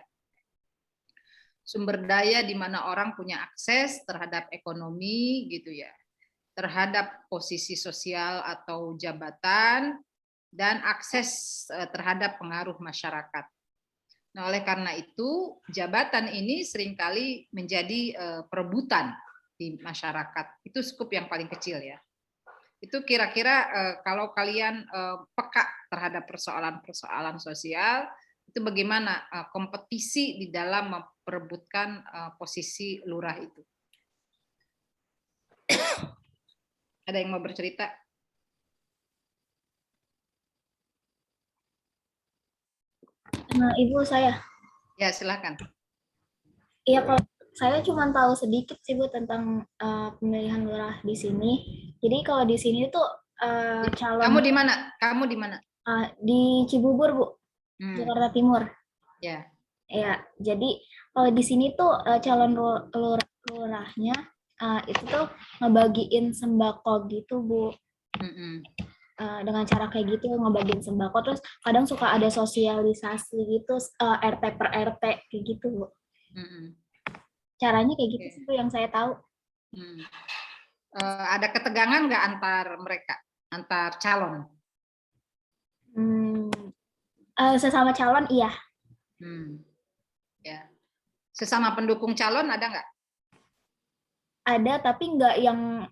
Sumber daya di mana orang punya akses terhadap ekonomi gitu ya. Terhadap posisi sosial atau jabatan dan akses terhadap pengaruh masyarakat. Nah, oleh karena itu jabatan ini seringkali menjadi perebutan di masyarakat. Itu skup yang paling kecil ya. Itu kira-kira kalau kalian peka terhadap persoalan-persoalan sosial, itu bagaimana kompetisi di dalam memperebutkan posisi lurah itu. Ada yang mau bercerita? Ibu saya. Ya, silakan. Iya, kalau saya cuma tahu sedikit sih Bu tentang pemilihan lurah di sini. Jadi kalau di sini tuh calon. Kamu di mana? Kamu di mana? Di Cibubur Bu, Jakarta Timur. Ya. Ya, jadi kalau di sini tuh calon lurahnya itu tuh ngebagiin sembako gitu Bu. Dengan cara kayak gitu ngebagiin sembako, terus kadang suka ada sosialisasi gitu RT per RT kayak gitu Bu. Caranya kayak gitu sih Bu yang saya tahu. Ada ketegangan nggak antar mereka, antar calon? Sesama calon iya. Ya. Sesama pendukung calon ada nggak? Ada, tapi nggak yang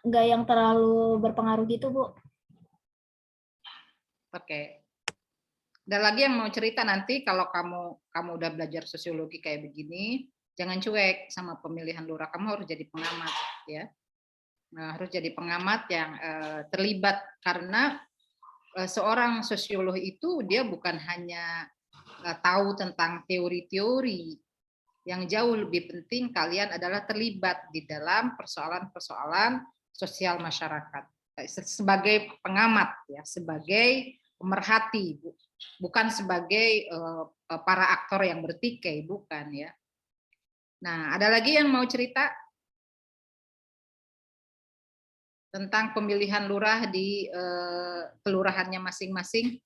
nggak yang terlalu berpengaruh gitu Bu. Oke. Ada lagi yang mau cerita nanti kalau kamu udah belajar sosiologi kayak begini, jangan cuek sama pemilihan lurah. Kamu harus jadi pengamat ya. Nah, harus jadi pengamat yang terlibat karena seorang sosiolog itu dia bukan hanya tahu tentang teori-teori. Yang jauh lebih penting kalian adalah terlibat di dalam persoalan-persoalan sosial masyarakat sebagai pengamat ya, sebagai pemerhati, bukan sebagai para aktor yang bertikai, bukan ya. Nah, ada lagi yang mau cerita tentang pemilihan lurah di kelurahannya masing-masing?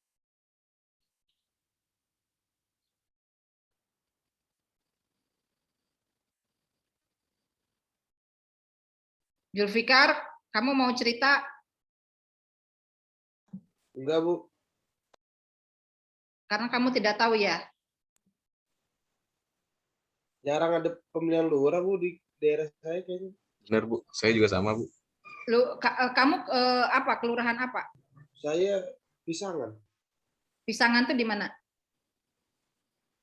Julfikar, kamu mau cerita? Enggak, Bu. Karena kamu tidak tahu ya? Jarang ada pemilihan lurah, Bu, di daerah saya kayaknya. Benar, Bu. Saya juga sama, Bu. Kamu apa? Kelurahan apa? Saya Pisangan. Pisangan tuh di mana?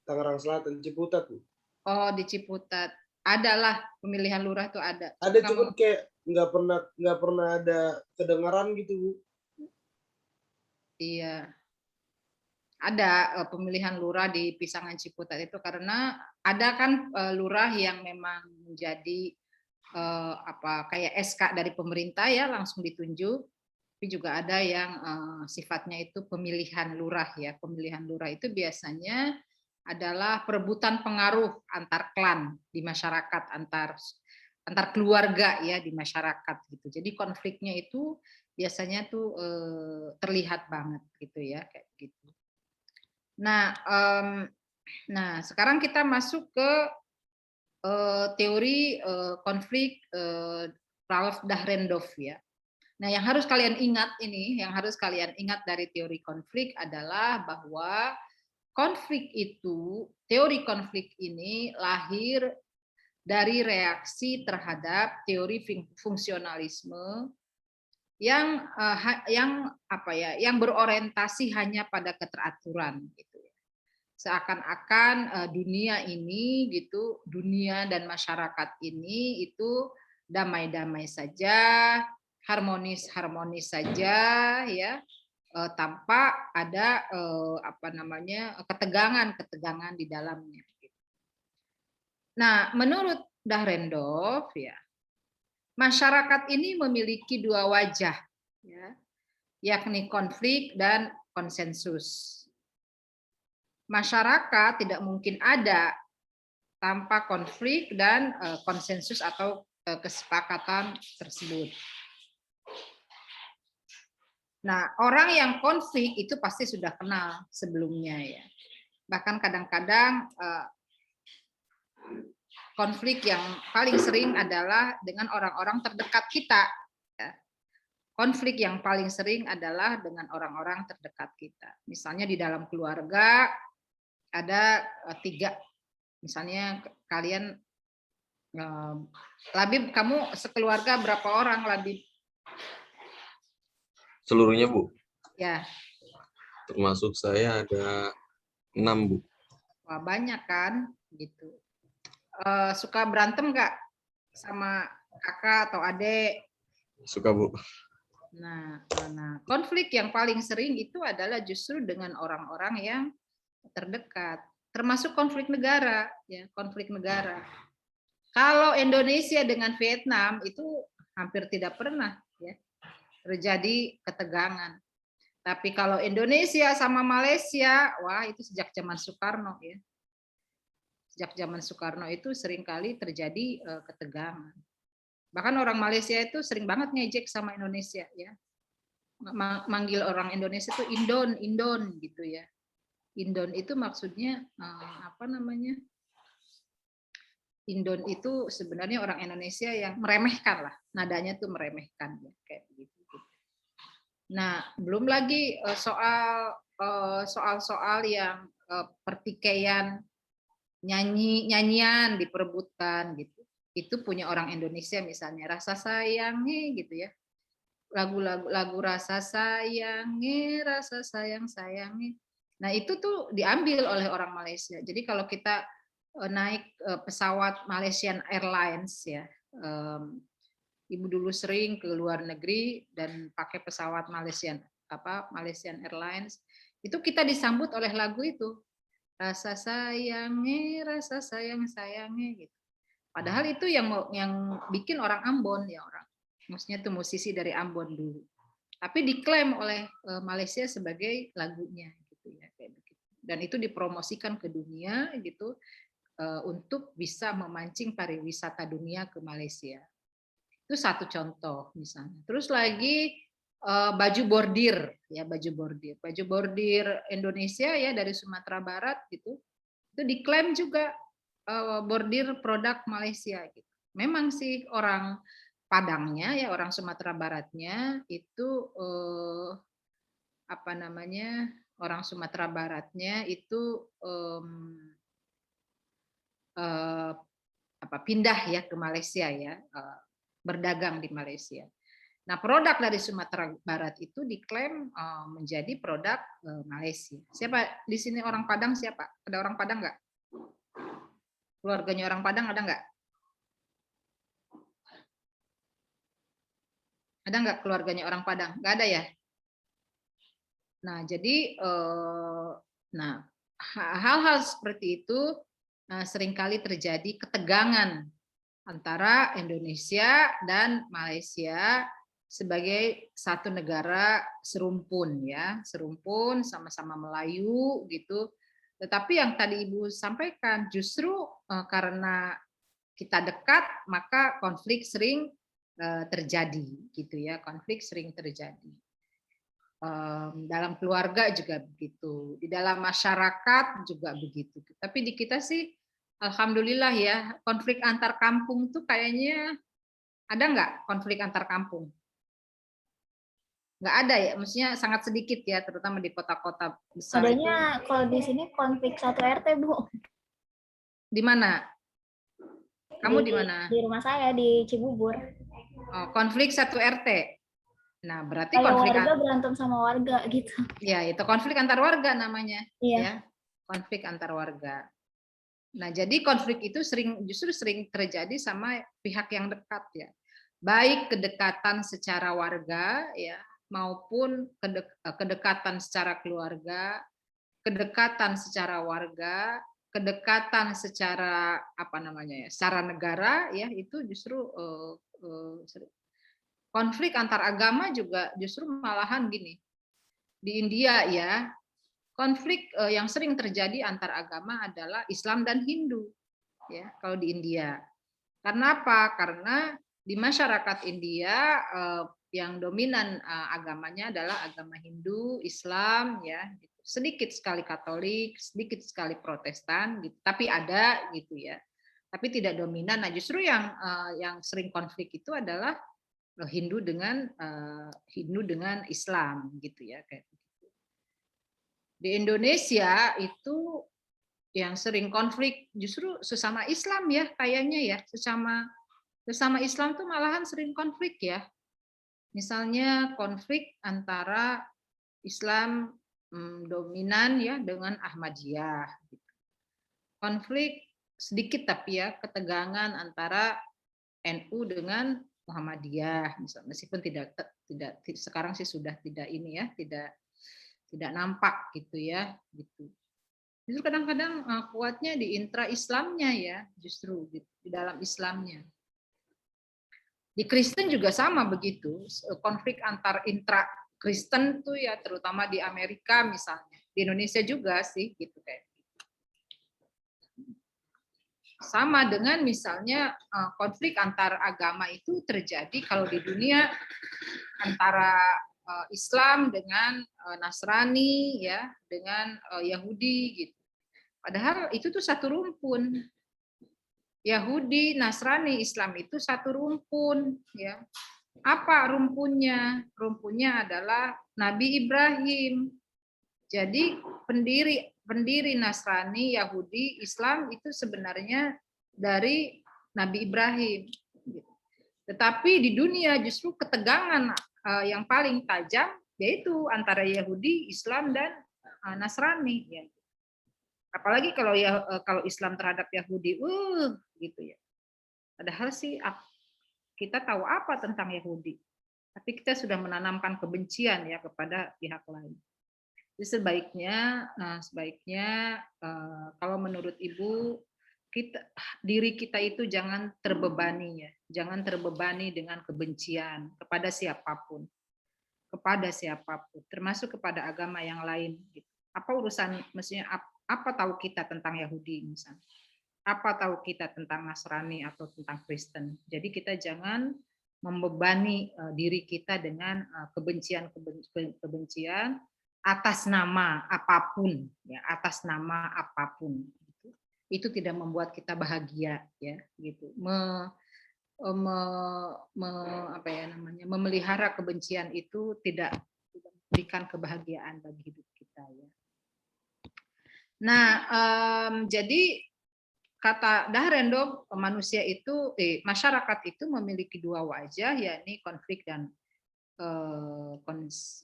Tangerang Selatan, Ciputat, Bu. Oh, di Ciputat. Adalah pemilihan lurah tuh ada. Ada, cuma kayak nggak pernah ada kedengaran gitu, Bu. Iya. Ada pemilihan lurah di Pisangan Ciputat itu karena ada kan lurah yang memang menjadi kayak SK dari pemerintah ya, langsung ditunjuk. Tapi juga ada yang sifatnya itu pemilihan lurah ya. Pemilihan lurah itu biasanya adalah perebutan pengaruh antar klan di masyarakat, antar keluarga ya di masyarakat gitu. Jadi konfliknya itu biasanya tuh terlihat banget gitu ya, kayak gitu. Nah, sekarang kita masuk ke teori konflik Ralph Dahrendorf ya. Nah, yang harus kalian ingat dari teori konflik adalah bahwa konflik itu, teori konflik ini lahir dari reaksi terhadap teori fungsionalisme yang berorientasi hanya pada keteraturan gitu ya. Seakan-akan dunia ini gitu, dunia dan masyarakat ini itu damai-damai saja, harmonis-harmonis saja ya, tanpa ada ketegangan di dalamnya. Nah, menurut Dahrendorf ya, masyarakat ini memiliki dua wajah ya, yakni konflik dan konsensus. Masyarakat tidak mungkin ada tanpa konflik dan konsensus atau kesepakatan tersebut. Nah, orang yang konflik itu pasti sudah kenal sebelumnya ya. Bahkan kadang-kadang konflik yang paling sering adalah dengan orang-orang terdekat kita. Konflik yang paling sering adalah dengan orang-orang terdekat kita. Misalnya di dalam keluarga ada 3. Misalnya kalian, Labib, kamu sekeluarga berapa orang, Labib? Seluruhnya, Bu? Ya. Termasuk saya ada 6, Bu. Wah, banyak kan, gitu. Suka berantem nggak sama kakak atau adik? Suka, Bu. Nah, konflik yang paling sering itu adalah justru dengan orang-orang yang terdekat, termasuk konflik negara, ya, konflik negara. Kalau Indonesia dengan Vietnam itu hampir tidak pernah ya terjadi ketegangan. Tapi kalau Indonesia sama Malaysia, wah itu sejak zaman Soekarno ya. Sejak zaman Soekarno itu seringkali terjadi ketegangan. Bahkan orang Malaysia itu sering banget ngejek sama Indonesia ya. Manggil orang Indonesia itu Indon, Indon gitu ya. Indon itu maksudnya apa namanya? Indon itu sebenarnya orang Indonesia yang meremehkan lah, nadanya tuh meremehkan ya kayak begitu. Nah, belum lagi soal-soal yang pertikaian nyanyian diperebutkan gitu. Itu punya orang Indonesia misalnya rasa sayangnya gitu ya. Lagu rasa sayangnya, rasa sayangnya. Nah, itu tuh diambil oleh orang Malaysia. Jadi kalau kita naik pesawat Malaysian Airlines ya. Ibu dulu sering ke luar negeri dan pakai pesawat Malaysian Airlines. Itu kita disambut oleh lagu itu. Rasa sayangnya gitu. Padahal itu yang bikin orang Ambon ya orang. Maksudnya itu musisi dari Ambon dulu. Tapi diklaim oleh Malaysia sebagai lagunya gitu ya kayak begitu. Dan itu dipromosikan ke dunia gitu untuk bisa memancing pariwisata dunia ke Malaysia. Itu satu contoh misalnya. Terus lagi baju bordir ya, baju bordir Indonesia ya dari Sumatera Barat gitu. Itu diklaim juga bordir produk Malaysia gitu. Memang sih orang Padangnya ya, orang Sumatera Baratnya itu apa namanya? Orang Sumatera Baratnya itu pindah ya ke Malaysia ya, berdagang di Malaysia. Nah, produk dari Sumatera Barat itu diklaim menjadi produk Malaysia. Siapa di sini orang Padang siapa? Ada orang Padang nggak? Keluarganya orang Padang ada nggak? Ada nggak keluarganya orang Padang? Nggak ada ya? Nah, jadi hal-hal seperti itu seringkali terjadi ketegangan antara Indonesia dan Malaysia sebagai satu negara serumpun ya, serumpun sama-sama Melayu gitu. Tetapi yang tadi Ibu sampaikan justru karena kita dekat maka konflik sering terjadi gitu ya, konflik sering terjadi. Dalam keluarga juga begitu, di dalam masyarakat juga begitu. Tapi di kita sih alhamdulillah ya, konflik antar kampung tuh kayaknya ada nggak konflik antar kampung? Nggak ada ya, maksudnya sangat sedikit ya, terutama di kota-kota besar. Adanya itu. Kalau di sini konflik 1 RT, Bu. Di mana? Kamu di mana? Di rumah saya di Cibubur. Oh, konflik satu RT. Nah, berarti Kayak konflik warga berantem sama warga gitu. Ya, itu konflik antar warga namanya. Iya. Ya, konflik antar warga. Nah, jadi konflik itu justru sering terjadi sama pihak yang dekat ya. Baik kedekatan secara warga ya, maupun kedekatan secara keluarga, kedekatan secara warga, kedekatan secara apa namanya ya, secara negara ya, itu justru konflik antar agama juga justru malahan gini. Di India ya, konflik yang sering terjadi antar agama adalah Islam dan Hindu ya, kalau di India. Karena apa? Karena di masyarakat India yang dominan agamanya adalah agama Hindu, Islam ya, sedikit sekali Katolik, sedikit sekali Protestan gitu. Tapi ada gitu ya. Tapi tidak dominan. Nah, justru yang sering konflik itu adalah Hindu dengan Islam gitu ya, kayak gitu. Di Indonesia itu yang sering konflik justru sesama Islam ya, kayaknya ya, sesama Islam tuh malahan sering konflik ya. Misalnya konflik antara Islam dominan ya dengan Ahmadiyah. Konflik sedikit tapi ya, ketegangan antara NU dengan Muhammadiyah, meskipun tidak sekarang sih sudah tidak ini ya, tidak nampak gitu ya, gitu. Justru kadang-kadang kuatnya di intra-Islamnya ya, justru di dalam Islamnya. Di Kristen juga sama begitu, konflik antar intra-Kristen tuh ya, terutama di Amerika misalnya, di Indonesia juga sih gitu kayak. Sama dengan misalnya konflik antar agama itu terjadi kalau di dunia antara Islam dengan Nasrani ya, dengan Yahudi gitu. Padahal itu tuh satu rumpun. Yahudi, Nasrani, Islam itu satu rumpun ya. Apa rumpunnya? Rumpunnya adalah Nabi Ibrahim. Jadi pendiri Nasrani, Yahudi, Islam itu sebenarnya dari Nabi Ibrahim. Tetapi di dunia justru ketegangan yang paling tajam yaitu antara Yahudi, Islam dan Nasrani. Apalagi kalau Islam terhadap Yahudi, gitu ya. Padahal sih kita tahu apa tentang Yahudi, tapi kita sudah menanamkan kebencian ya kepada pihak lain. Jadi sebaiknya kalau menurut Ibu, diri kita itu jangan terbebani ya, jangan terbebani dengan kebencian kepada siapapun, termasuk kepada agama yang lain. Apa urusan, mestinya apa tahu kita tentang Yahudi misalnya, apa tahu kita tentang Nasrani atau tentang Kristen. Jadi kita jangan membebani diri kita dengan kebencian atas nama apapun ya, atas nama apapun itu tidak membuat kita bahagia ya, gitu. Memelihara kebencian itu tidak memberikan kebahagiaan bagi hidup kita ya. Nah, jadi kata Dahrendorf, manusia itu masyarakat itu memiliki dua wajah, yakni konflik dan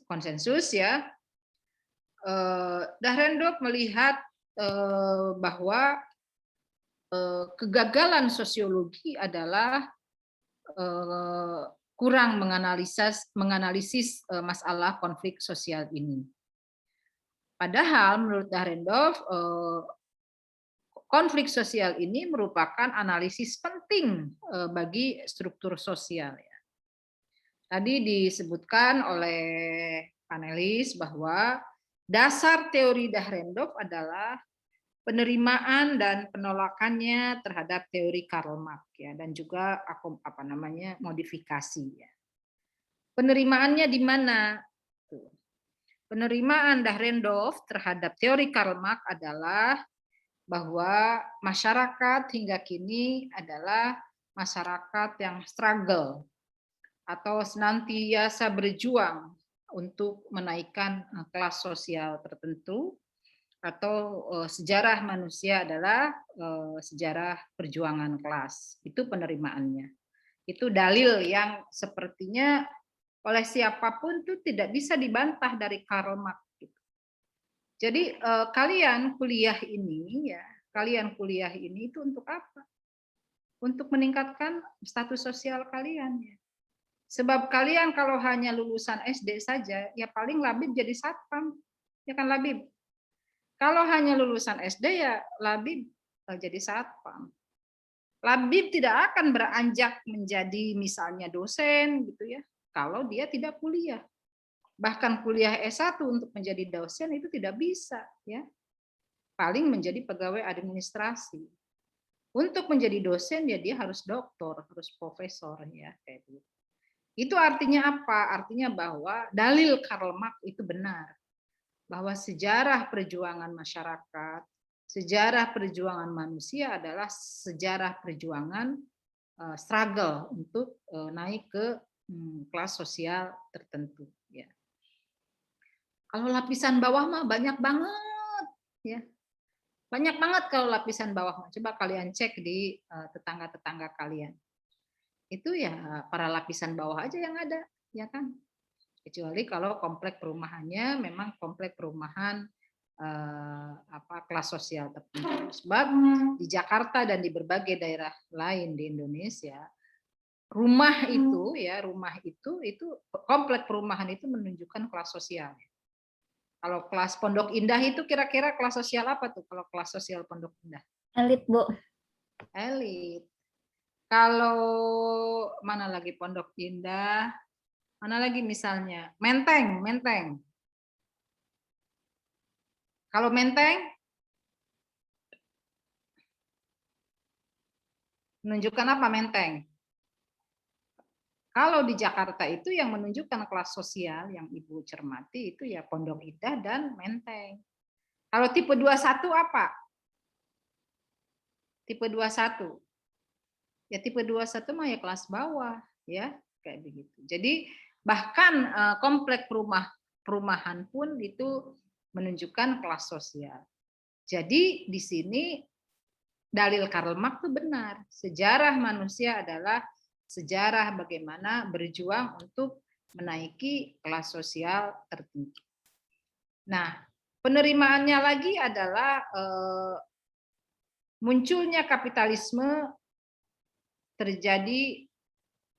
konsensus ya. Dahrendorf melihat bahwa kegagalan sosiologi adalah kurang menganalisis masalah konflik sosial ini. Padahal menurut Dahrendorf konflik sosial ini merupakan analisis penting bagi struktur sosial. Tadi disebutkan oleh panelis bahwa dasar teori Dahrendorf adalah penerimaan dan penolakannya terhadap teori Karl Marx ya, dan juga modifikasi ya. Penerimaannya di mana? Penerimaan Dahrendorf terhadap teori Karl Marx adalah bahwa masyarakat hingga kini adalah masyarakat yang struggle atau senantiasa berjuang untuk menaikkan kelas sosial tertentu atau sejarah manusia adalah sejarah perjuangan kelas. Itu penerimaannya. Itu dalil yang sepertinya oleh siapapun itu tidak bisa dibantah dari Karl Marx. Jadi kalian kuliah ini itu untuk apa? Untuk meningkatkan status sosial kalian. Ya. Sebab kalian kalau hanya lulusan SD saja, ya paling Labib jadi satpam, ya kan Labib? Kalau hanya lulusan SD ya Labib jadi satpam. Labib tidak akan beranjak menjadi misalnya dosen gitu ya, kalau dia tidak kuliah. Bahkan kuliah S1 untuk menjadi dosen itu tidak bisa ya. Paling menjadi pegawai administrasi. Untuk menjadi dosen ya dia harus doktor, harus profesor ya kayak gitu. Itu artinya apa? Artinya bahwa dalil Karl Marx itu benar. Bahwa sejarah perjuangan masyarakat, sejarah perjuangan manusia adalah sejarah perjuangan struggle untuk naik ke kelas sosial tertentu ya. Kalau lapisan bawah mah banyak banget ya. Banyak banget kalau lapisan bawah. Coba kalian cek di tetangga-tetangga kalian. Itu ya para lapisan bawah aja yang ada, ya kan? Kecuali kalau komplek perumahannya memang komplek perumahan kelas sosial tertentu. Sebab di Jakarta dan di berbagai daerah lain di Indonesia, rumah itu komplek perumahan itu menunjukkan kelas sosial. Kalau kelas Pondok Indah itu kira-kira kelas sosial apa tuh? Kalau kelas sosial Pondok Indah? Elit, Bu. Elit. Kalau mana lagi Pondok Indah? Mana lagi misalnya? Menteng. Kalau Menteng? Menunjukkan apa Menteng? Kalau di Jakarta itu yang menunjukkan kelas sosial yang Ibu cermati itu ya Pondok Indah dan Menteng. Kalau tipe 21 apa? Tipe 21. Ya tipe 21 mah ya kelas bawah ya, kayak begitu. Jadi bahkan komplek perumahan pun itu menunjukkan kelas sosial. Jadi di sini dalil Karl Marx itu benar. Sejarah manusia adalah sejarah bagaimana berjuang untuk menaiki kelas sosial tertentu. Nah, penerimaannya lagi adalah munculnya kapitalisme terjadi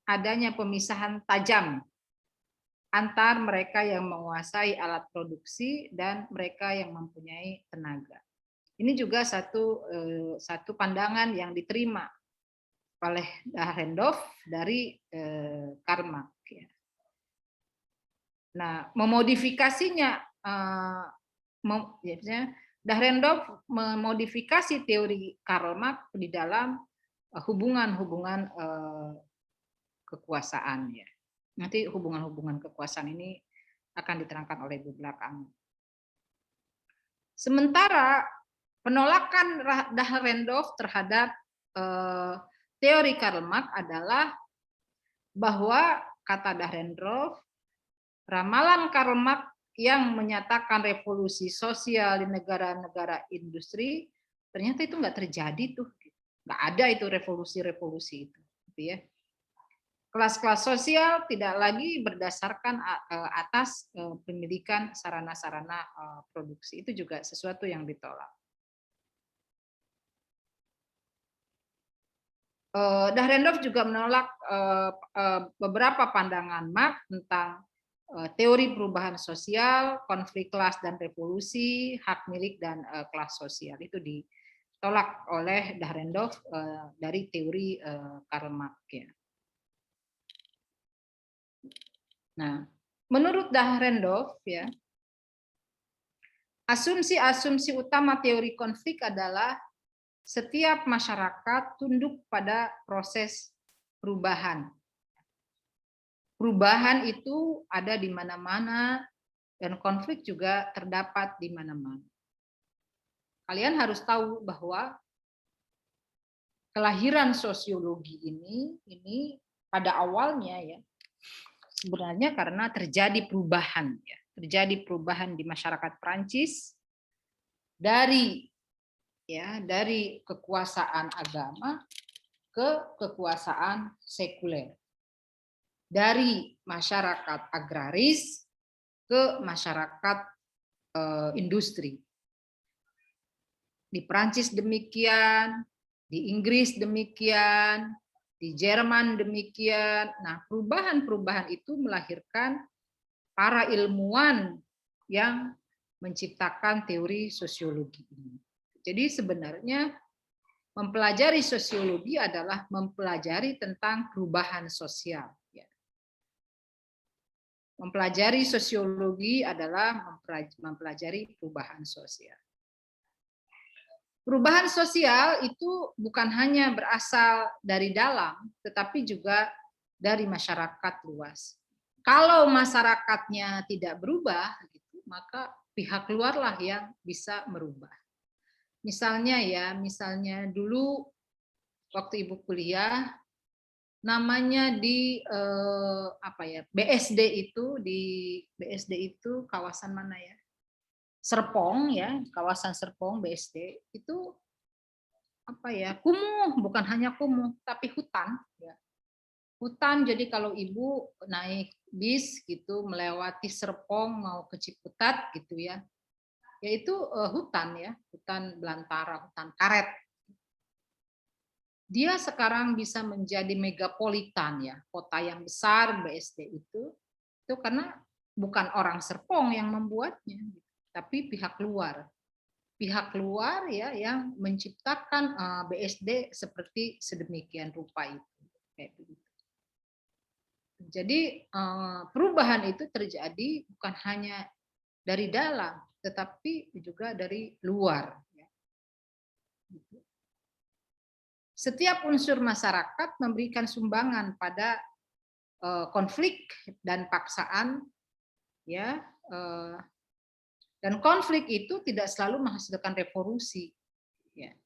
adanya pemisahan tajam antar mereka yang menguasai alat produksi dan mereka yang mempunyai tenaga. Ini juga satu pandangan yang diterima oleh Dahrendorf dari Karl Marx. Nah, memodifikasinya, Dahrendorf memodifikasi teori Karl Marx di dalam hubungan-hubungan kekuasaan ya. Nanti hubungan-hubungan kekuasaan ini akan diterangkan oleh Ibu belakang. Sementara penolakan Dahrendorf terhadap teori Karl Marx adalah bahwa kata Dahrendorf, ramalan Karl Marx yang menyatakan revolusi sosial di negara-negara industri ternyata itu nggak terjadi tuh, nggak ada itu revolusi-revolusi itu, gitu ya. Kelas-kelas sosial tidak lagi berdasarkan atas pemilikan sarana-sarana produksi. Itu juga sesuatu yang ditolak. Dahrendorf juga menolak beberapa pandangan Marx tentang teori perubahan sosial, konflik kelas dan revolusi, hak milik dan kelas sosial. Itu ditolak oleh Dahrendorf dari teori Karl Marx. Ya. Nah, menurut Dahrendorf, ya, asumsi-asumsi utama teori konflik adalah setiap masyarakat tunduk pada proses perubahan. Perubahan itu ada di mana-mana dan konflik juga terdapat di mana-mana. Kalian harus tahu bahwa kelahiran sosiologi ini pada awalnya ya sebenarnya karena terjadi perubahan ya. Terjadi perubahan di masyarakat Prancis dari kekuasaan agama ke kekuasaan sekuler, dari masyarakat agraris ke masyarakat industri. Di Prancis demikian, di Inggris demikian, di Jerman demikian. Nah, perubahan-perubahan itu melahirkan para ilmuwan yang menciptakan teori sosiologi ini. Jadi sebenarnya mempelajari sosiologi adalah mempelajari tentang perubahan sosial. Mempelajari sosiologi adalah mempelajari perubahan sosial. Perubahan sosial itu bukan hanya berasal dari dalam, tetapi juga dari masyarakat luas. Kalau masyarakatnya tidak berubah, maka pihak luarlah yang bisa merubah. Misalnya dulu waktu Ibu kuliah, namanya di BSD itu kawasan mana ya? Serpong ya, kawasan Serpong BSD itu kumuh, bukan hanya kumuh tapi hutan ya. Hutan, jadi kalau Ibu naik bis gitu melewati Serpong mau ke Ciputat gitu ya. Yaitu hutan ya, hutan belantara, hutan karet. Dia sekarang bisa menjadi megapolitan ya, kota yang besar BSD itu karena bukan orang Serpong yang membuatnya, tapi pihak luar ya yang menciptakan BSD seperti sedemikian rupa itu. Kayak begitu. Jadi perubahan itu terjadi bukan hanya dari dalam, tetapi juga dari luar. Setiap unsur masyarakat memberikan sumbangan pada konflik dan paksaan, ya, dan konflik itu tidak selalu menghasilkan revolusi. Ya.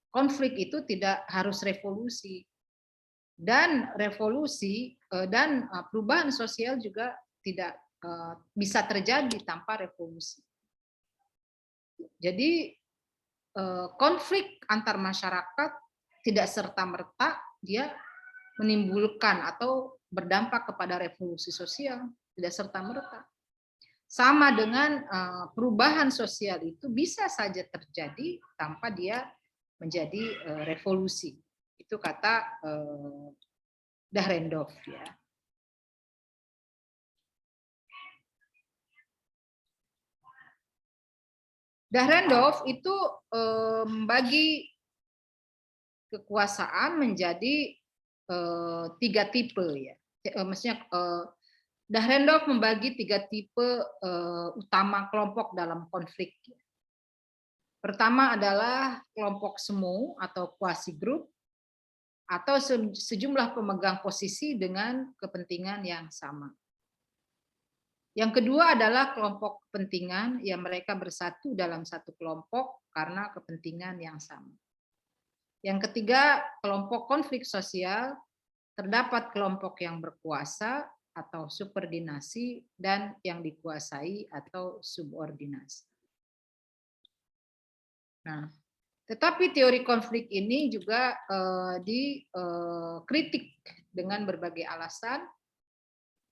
Konflik itu tidak harus revolusi, dan revolusi dan perubahan sosial juga tidak bisa terjadi tanpa revolusi. Jadi konflik antar masyarakat tidak serta-merta dia menimbulkan atau berdampak kepada revolusi sosial, tidak serta-merta. Sama dengan perubahan sosial itu bisa saja terjadi tanpa dia menjadi revolusi. Itu kata Dahrendorf ya. Dahrendorf itu membagi kekuasaan menjadi 3 tipe ya. Maksudnya Dahrendorf membagi 3 tipe utama kelompok dalam konflik. Pertama adalah kelompok semu atau quasi group atau sejumlah pemegang posisi dengan kepentingan yang sama. Yang kedua adalah kelompok kepentingan yang mereka bersatu dalam satu kelompok karena kepentingan yang sama. Yang ketiga, kelompok konflik sosial, terdapat kelompok yang berkuasa atau subordinasi dan yang dikuasai atau subordinasi. Nah, tetapi teori konflik ini juga dikritik dengan berbagai alasan.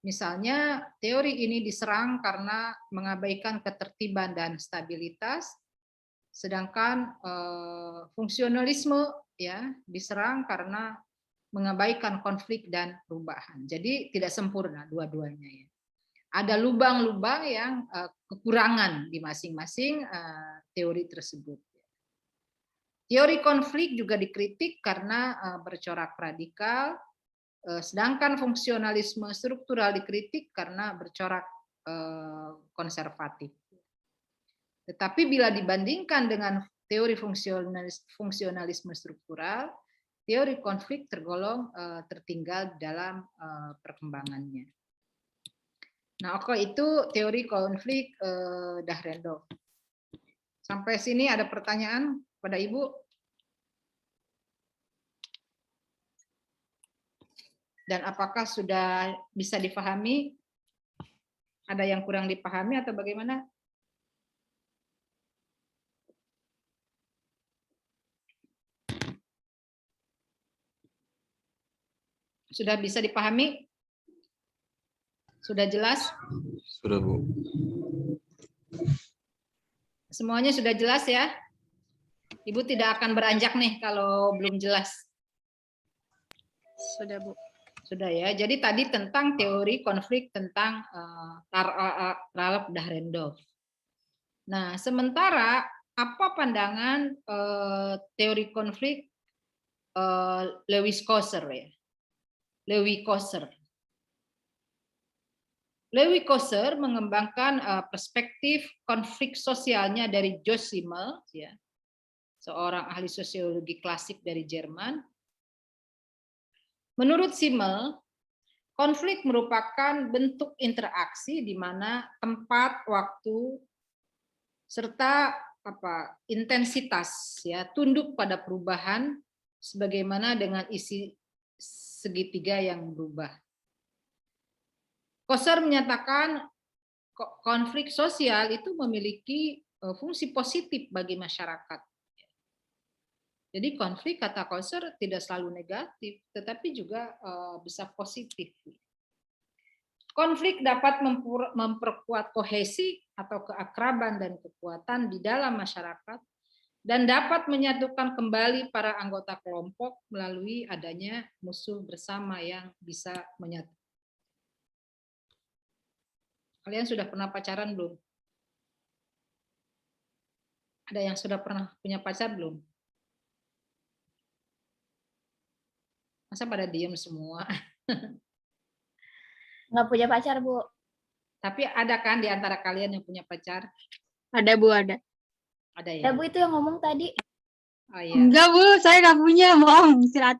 Misalnya, teori ini diserang karena mengabaikan ketertiban dan stabilitas, sedangkan fungsionalisme ya diserang karena mengabaikan konflik dan perubahan. Jadi tidak sempurna dua-duanya ya. Ada lubang-lubang yang kekurangan di masing-masing teori tersebut. Teori konflik juga dikritik karena bercorak radikal, sedangkan fungsionalisme struktural dikritik karena bercorak konservatif. Tetapi bila dibandingkan dengan teori fungsionalisme struktural, teori konflik tergolong tertinggal dalam perkembangannya. Nah, oke, itu teori konflik Dahrendorf. Sampai sini ada pertanyaan pada Ibu? Dan apakah sudah bisa dipahami? Ada yang kurang dipahami atau bagaimana? Sudah bisa dipahami? Sudah jelas? Sudah, Bu. Semuanya sudah jelas ya? Ibu tidak akan beranjak nih kalau belum jelas. Sudah, Bu. Sudah ya. Jadi tadi tentang teori konflik tentang Ralph Dahrendorf. Nah, sementara apa pandangan teori konflik Lewis Coser ya? Lewis Coser. Lewis Coser mengembangkan perspektif konflik sosialnya dari Jost Simmel, ya, seorang ahli sosiologi klasik dari Jerman. Menurut Simmel, konflik merupakan bentuk interaksi di mana tempat, waktu, serta intensitas ya tunduk pada perubahan sebagaimana dengan isi segitiga yang berubah. Coser menyatakan konflik sosial itu memiliki fungsi positif bagi masyarakat. Jadi konflik, kata Coser, tidak selalu negatif, tetapi juga bisa positif. Konflik dapat memperkuat kohesi atau keakraban dan kekuatan di dalam masyarakat dan dapat menyatukan kembali para anggota kelompok melalui adanya musuh bersama yang bisa menyatu. Kalian sudah pernah pacaran belum? Ada yang sudah pernah punya pacar belum? Masa pada diem semua? Nggak punya pacar, Bu. Tapi ada kan di antara kalian yang punya pacar? Ada, Bu, ada. Ada ya? Ada, Bu, itu yang ngomong tadi. Oh, iya. Enggak, Bu, saya nggak punya, bohong. Istirahat.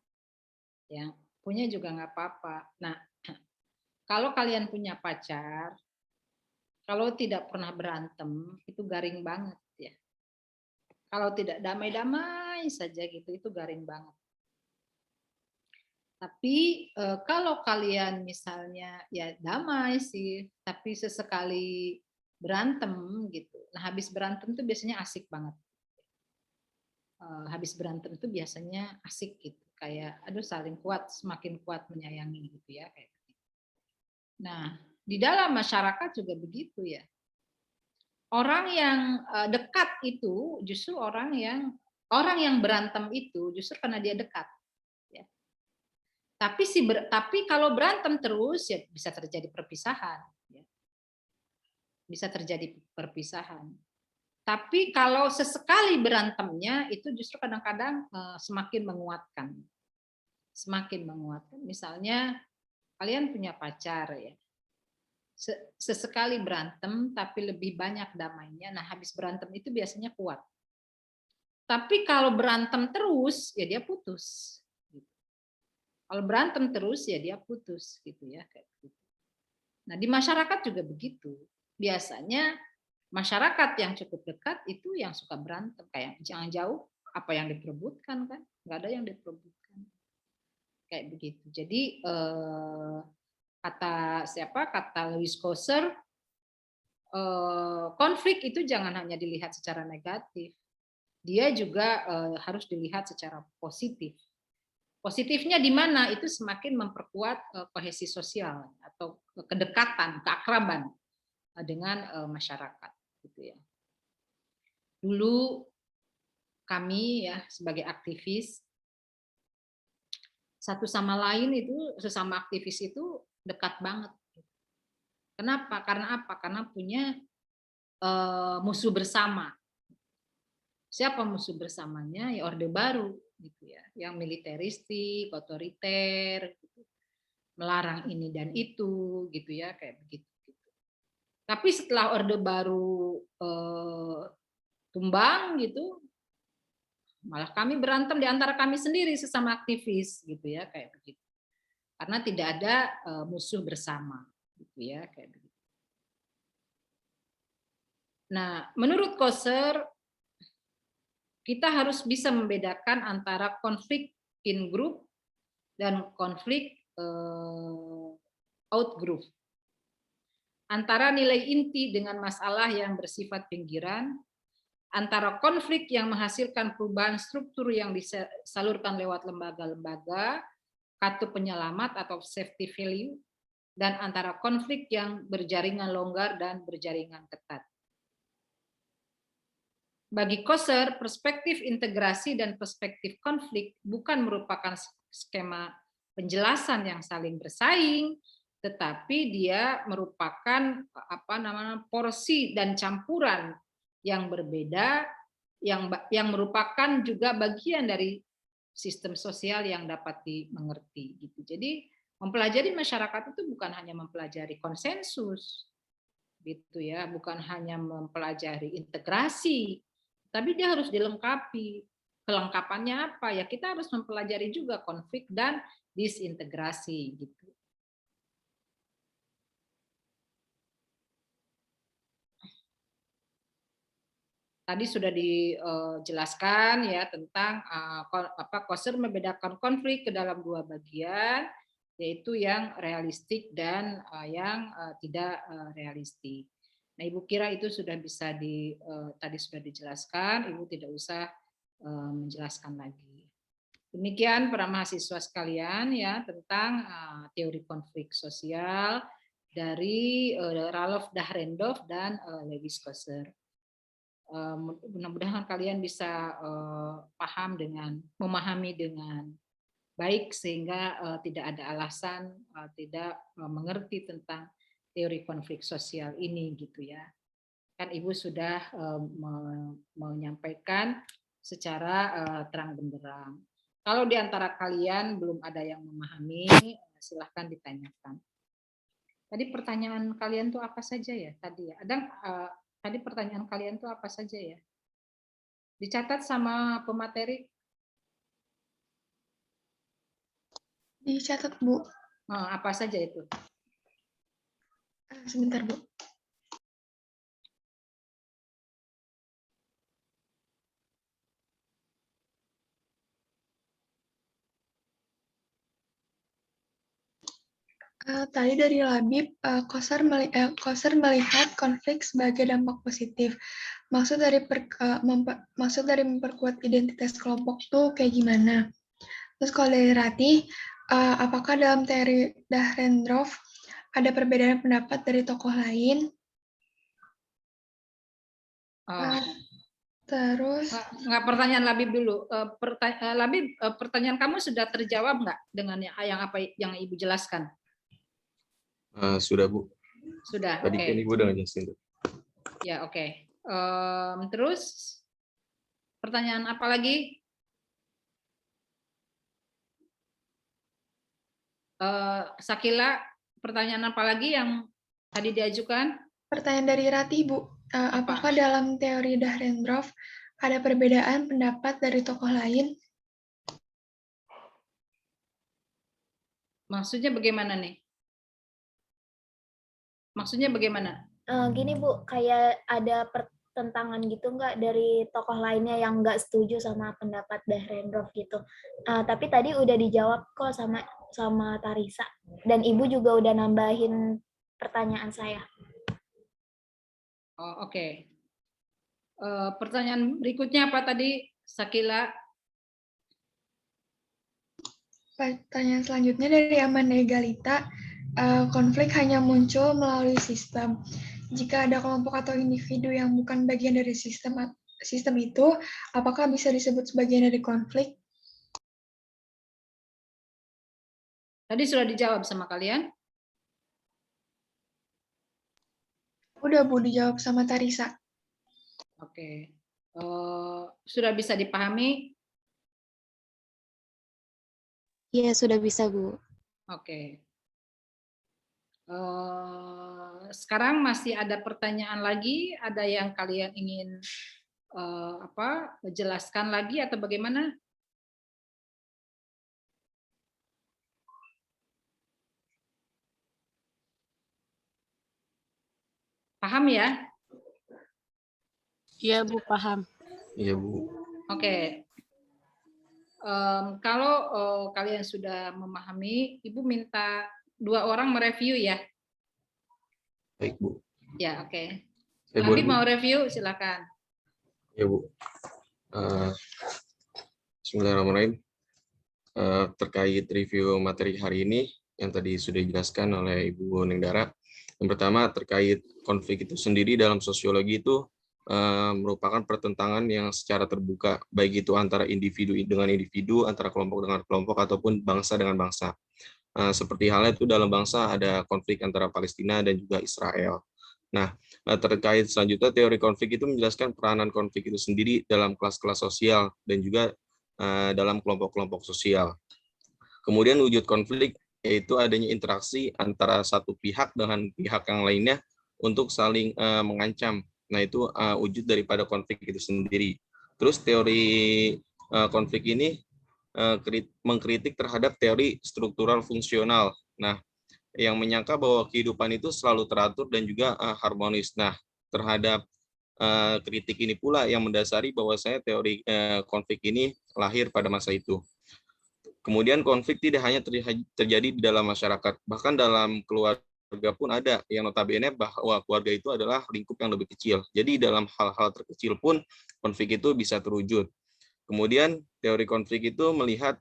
Ya, punya juga nggak apa-apa. Nah, kalau kalian punya pacar, kalau tidak pernah berantem, itu garing banget ya. Kalau tidak damai-damai saja gitu, itu garing banget. Tapi kalau kalian misalnya ya damai sih, tapi sesekali berantem gitu. Nah, habis berantem itu biasanya asik banget. Habis berantem itu biasanya asik gitu, kayak aduh saling kuat, semakin kuat menyayangi gitu ya kayak gitu. Nah, di dalam masyarakat juga begitu ya. Orang yang dekat itu justru orang yang berantem itu justru karena dia dekat. Ya. Tapi kalau berantem terus ya bisa terjadi perpisahan. Ya. Bisa terjadi perpisahan. Tapi kalau sesekali berantemnya itu justru kadang-kadang semakin menguatkan. Semakin menguatkan. Misalnya kalian punya pacar ya. Sesekali berantem tapi lebih banyak damainya. Nah, habis berantem itu biasanya kuat. Tapi kalau berantem terus ya dia putus. Kalau berantem terus ya dia putus gitu ya kayak gitu. Nah, di masyarakat juga begitu. Biasanya masyarakat yang cukup dekat itu yang suka berantem, kayak jangan jauh apa yang diperebutkan kan? Nggak ada yang diperebutkan. Kayak begitu. Jadi kata Lewis Coser, konflik itu jangan hanya dilihat secara negatif, dia juga harus dilihat secara positif. Positifnya di mana? Itu semakin memperkuat kohesi sosial atau kedekatan, keakraban dengan masyarakat. Gitu ya. Dulu kami ya sebagai aktivis satu sama lain itu sesama aktivis itu dekat banget. Kenapa? Karena apa? Karena punya musuh bersama. Siapa musuh bersamanya? Ya Orde Baru, gitu ya, yang militeristik, otoriter, gitu. Melarang ini dan itu, gitu ya, kayak begitu. Tapi setelah Orde Baru tumbang, gitu, malah kami berantem di antara kami sendiri sesama aktivis, gitu ya, kayak begitu. Karena tidak ada musuh bersama. Gitu ya, kayak begitu. Nah, menurut Coser, kita harus bisa membedakan antara konflik in group dan konflik out group. Antara nilai inti dengan masalah yang bersifat pinggiran, antara konflik yang menghasilkan perubahan struktur yang disalurkan lewat lembaga-lembaga, kartu penyelamat atau safety value, dan antara konflik yang berjaringan longgar dan berjaringan ketat. Bagi Koser, perspektif integrasi dan perspektif konflik bukan merupakan skema penjelasan yang saling bersaing, tetapi dia merupakan porsi dan campuran yang berbeda, yang merupakan juga bagian dari sistem sosial yang dapat dimengerti. Gitu. Jadi mempelajari masyarakat itu bukan hanya mempelajari konsensus, gitu ya, bukan hanya mempelajari integrasi, tapi dia harus dilengkapi. Kelengkapannya apa? Ya kita harus mempelajari juga konflik dan disintegrasi gitu. Tadi sudah dijelaskan ya tentang Koser membedakan konflik ke dalam dua bagian, yaitu yang realistik dan yang tidak realistik. Nah, Ibu kira itu sudah bisa tadi sudah dijelaskan, Ibu tidak usah menjelaskan lagi. Demikian para mahasiswa sekalian ya tentang teori konflik sosial dari Ralph Dahrendorf dan Lewis Koser. Mudah-mudahan kalian bisa memahami dengan baik sehingga tidak ada alasan tidak mengerti tentang teori konflik sosial ini gitu ya. Kan Ibu sudah menyampaikan secara terang benderang. Kalau di antara kalian belum ada yang memahami, silahkan ditanyakan. Tadi pertanyaan kalian tuh apa saja ya tadi ya? Tadi pertanyaan kalian tuh apa saja ya? Dicatat sama pemateri? Dicatat, Bu. Apa saja itu? Sebentar, Bu. Tadi dari Labib, Koser melihat konflik sebagai dampak positif. Maksud dari memperkuat identitas kelompok tuh kayak gimana? Terus kalau dari Ratih, apakah dalam teori Dahrendorf ada perbedaan pendapat dari tokoh lain? Terus nggak, pertanyaan Labib dulu. Labib, pertanyaan kamu sudah terjawab nggak dengan yang Ibu jelaskan? Sudah, Bu. Sudah. Tadi kan Ibu udah ngejelasin. Ya, oke. Terus pertanyaan apa lagi? Sakila, pertanyaan apa lagi yang tadi diajukan? Pertanyaan dari Ratih, Bu. Apakah dalam teori Dahrendorf ada perbedaan pendapat dari tokoh lain? Maksudnya bagaimana nih? Maksudnya bagaimana? Gini Bu, kayak ada pertentangan gitu nggak dari tokoh lainnya yang nggak setuju sama pendapat Dahrendorf gitu. Tapi tadi udah dijawab kok sama Tarisa. Dan Ibu juga udah nambahin pertanyaan saya. Oh, oke. Pertanyaan berikutnya apa tadi, Sakila? Pertanyaan selanjutnya dari Amanda Egalita. Konflik hanya muncul melalui sistem. Jika ada kelompok atau individu yang bukan bagian dari sistem itu, apakah bisa disebut sebagian dari konflik? Tadi sudah dijawab sama kalian? Udah, Bu, dijawab sama Tarisa. Oke. Sudah bisa dipahami? Iya, sudah bisa, Bu. Oke. Sekarang masih ada pertanyaan lagi? Ada yang kalian ingin jelaskan lagi atau bagaimana? Paham ya? Iya, Bu, paham. Iya, Bu. Oke. Kalau kalian sudah memahami, Ibu minta 2 orang mereview ya. Baik, Bu. Ya, oke. Saya Nanti boleh, Bu? mau review, silakan. Ya, Bu. Bismillahirrahmanirrahim. terkait review materi hari ini yang tadi sudah dijelaskan oleh Ibu Nengdara. Yang pertama terkait konflik itu sendiri dalam sosiologi itu merupakan pertentangan yang secara terbuka, baik itu antara individu dengan individu, antara kelompok dengan kelompok, ataupun bangsa dengan bangsa. Seperti halnya itu dalam bangsa ada konflik antara Palestina dan juga Israel. Nah, terkait selanjutnya teori konflik itu menjelaskan peranan konflik itu sendiri dalam kelas-kelas sosial dan juga dalam kelompok-kelompok sosial. Kemudian wujud konflik yaitu adanya interaksi antara satu pihak dengan pihak yang lainnya untuk saling mengancam. Nah, itu wujud daripada konflik itu sendiri. Terus teori konflik ini mengkritik terhadap teori struktural fungsional. Nah, yang menyangka bahwa kehidupan itu selalu teratur dan juga harmonis. Nah, terhadap kritik ini pula yang mendasari bahwasanya teori konflik ini lahir pada masa itu. Kemudian konflik tidak hanya terjadi di dalam masyarakat, bahkan dalam keluarga pun ada, yang notabene bahwa keluarga itu adalah lingkup yang lebih kecil. Jadi dalam hal-hal terkecil pun konflik itu bisa terwujud. Kemudian teori konflik itu melihat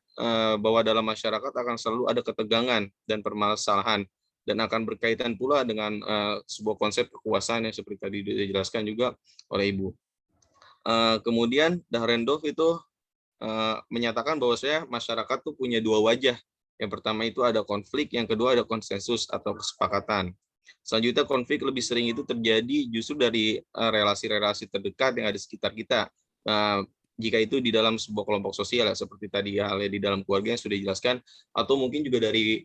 bahwa dalam masyarakat akan selalu ada ketegangan dan permasalahan, dan akan berkaitan pula dengan sebuah konsep kekuasaan yang seperti tadi dijelaskan juga oleh Ibu. Kemudian Dahrendorf itu menyatakan bahwasanya masyarakat tuh punya dua wajah. Yang pertama itu ada konflik, yang kedua ada konsensus atau kesepakatan. Selanjutnya konflik lebih sering itu terjadi justru dari relasi-relasi terdekat yang ada di sekitar kita. Jika itu di dalam sebuah kelompok sosial ya, seperti tadi halnya di dalam keluarga yang sudah dijelaskan, atau mungkin juga dari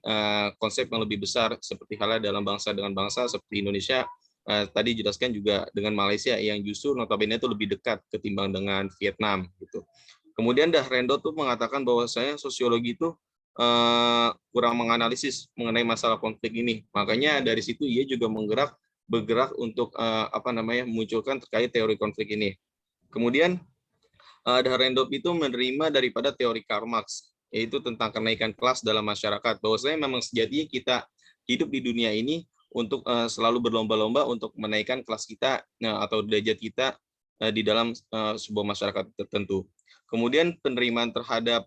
konsep yang lebih besar seperti halnya dalam bangsa dengan bangsa seperti Indonesia, tadi dijelaskan juga dengan Malaysia yang justru notabene itu lebih dekat ketimbang dengan Vietnam gitu. Kemudian Dahrendorf tuh mengatakan bahwasanya sosiologi itu kurang menganalisis mengenai masalah konflik ini. Makanya dari situ ia juga bergerak untuk memunculkan terkait teori konflik ini. Kemudian Dahrendorf itu menerima daripada teori Karl Marx, yaitu tentang kenaikan kelas dalam masyarakat. Bahwasanya memang sejatinya kita hidup di dunia ini untuk selalu berlomba-lomba untuk menaikkan kelas kita atau derajat kita di dalam sebuah masyarakat tertentu. Kemudian penerimaan terhadap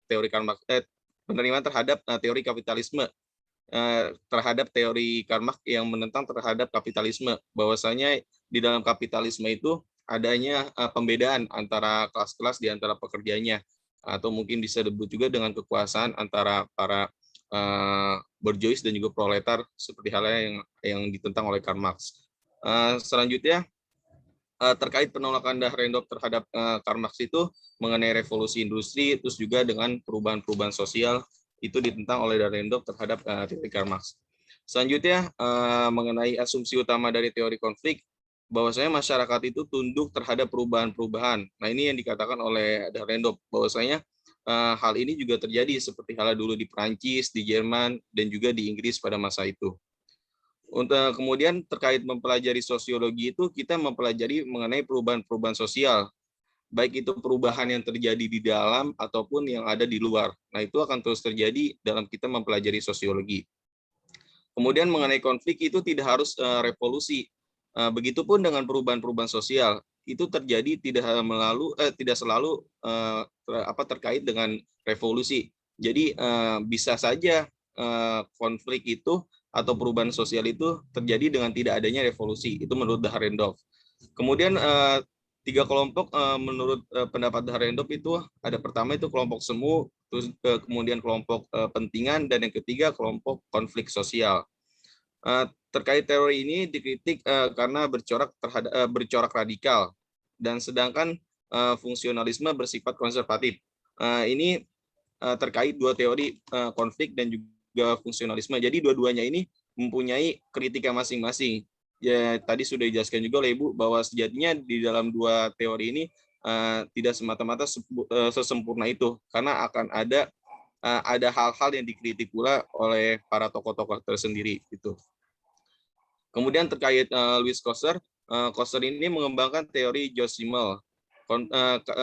teori Karl Marx, penerimaan terhadap teori kapitalisme, terhadap teori Karl Marx yang menentang terhadap kapitalisme, bahwasanya di dalam kapitalisme itu adanya pembedaan antara kelas-kelas di antara pekerjanya, atau mungkin bisa disebut juga dengan kekuasaan antara para borjuis dan juga proletar seperti halnya yang ditentang oleh Karl Marx. Selanjutnya terkait penolakan Dahrendorf terhadap Karl Marx itu mengenai revolusi industri, terus juga dengan perubahan-perubahan sosial itu ditentang oleh Dahrendorf terhadap teori Karl Marx. Selanjutnya mengenai asumsi utama dari teori konflik, bahwasanya masyarakat itu tunduk terhadap perubahan-perubahan. Nah, ini yang dikatakan oleh Dahrendorf, bahwasanya hal ini juga terjadi seperti halnya dulu di Perancis, di Jerman, dan juga di Inggris pada masa itu. Untuk kemudian terkait mempelajari sosiologi itu kita mempelajari mengenai perubahan-perubahan sosial, baik itu perubahan yang terjadi di dalam ataupun yang ada di luar. Nah, itu akan terus terjadi dalam kita mempelajari sosiologi. Kemudian mengenai konflik itu tidak harus revolusi. Begitupun dengan perubahan-perubahan sosial itu terjadi tidak selalu terkait dengan revolusi. Jadi bisa saja konflik itu atau perubahan sosial itu terjadi dengan tidak adanya revolusi. Itu menurut Dahrendorf. Kemudian 3 kelompok menurut pendapat Dahrendorf itu ada pertama itu kelompok semu, terus kemudian kelompok pentingan, dan yang ketiga kelompok konflik sosial. Terkait teori ini dikritik karena bercorak radikal, dan sedangkan fungsionalisme bersifat konservatif. Ini terkait dua teori konflik dan juga fungsionalisme. Jadi dua-duanya ini mempunyai kritika masing-masing. Ya, tadi sudah dijelaskan juga oleh Ibu bahwa sejatinya di dalam dua teori ini tidak semata-mata sesempurna itu, karena akan ada hal-hal yang dikritik pula oleh para tokoh-tokoh tersendiri itu. Kemudian terkait Louis Coster ini mengembangkan teori George Simmel.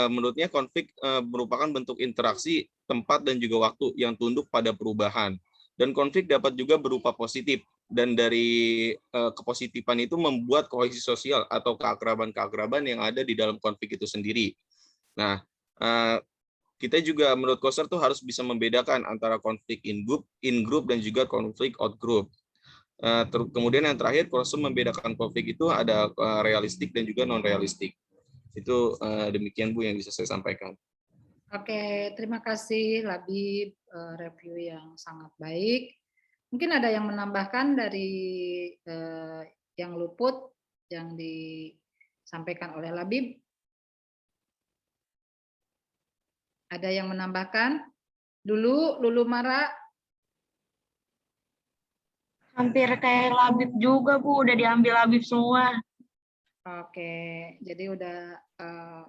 Menurutnya konflik merupakan bentuk interaksi tempat dan juga waktu yang tunduk pada perubahan. Dan konflik dapat juga berupa positif, dan dari kepositifan itu membuat kohesi sosial atau keakraban-keakraban yang ada di dalam konflik itu sendiri. Nah, kita juga menurut Koster tuh harus bisa membedakan antara konflik in group dan juga konflik out group. Kemudian yang terakhir, Koster membedakan konflik itu ada realistik dan juga non realistik. Itu demikian Bu yang bisa saya sampaikan. Oke, terima kasih Labib, review yang sangat baik. Mungkin ada yang menambahkan dari yang luput yang disampaikan oleh Labib? Ada yang menambahkan? Lulu Mara? Hampir kayak Labib juga Bu, udah diambil Labib semua. Oke, jadi udah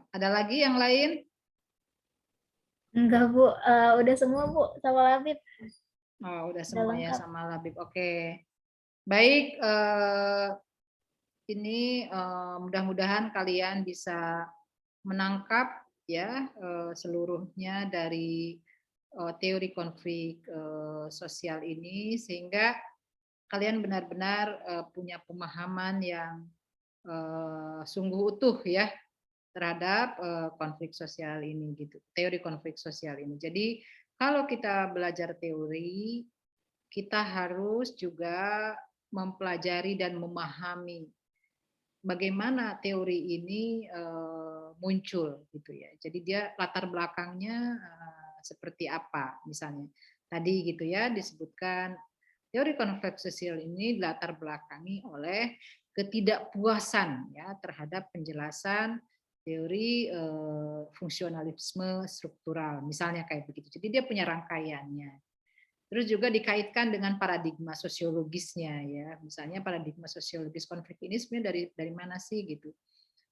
ada lagi yang lain? Enggak Bu, udah semua Bu sama Labib. Oh, udah semua ya sama Labib. Oke. Baik, ini mudah-mudahan kalian bisa menangkap ya seluruhnya dari teori konflik sosial ini, sehingga kalian benar-benar punya pemahaman yang sungguh utuh ya terhadap konflik sosial ini gitu, teori konflik sosial ini. Jadi kalau kita belajar teori, kita harus juga mempelajari dan memahami bagaimana teori ini muncul gitu ya. Jadi dia latar belakangnya seperti apa misalnya. Tadi gitu ya disebutkan teori konflik sosial ini latar belakangi oleh ketidakpuasan ya terhadap penjelasan teori fungsionalisme struktural, misalnya kayak begitu. Jadi dia punya rangkaiannya. Terus juga dikaitkan dengan paradigma sosiologisnya ya. Misalnya paradigma sosiologis konflik ini sebenarnya dari mana sih gitu.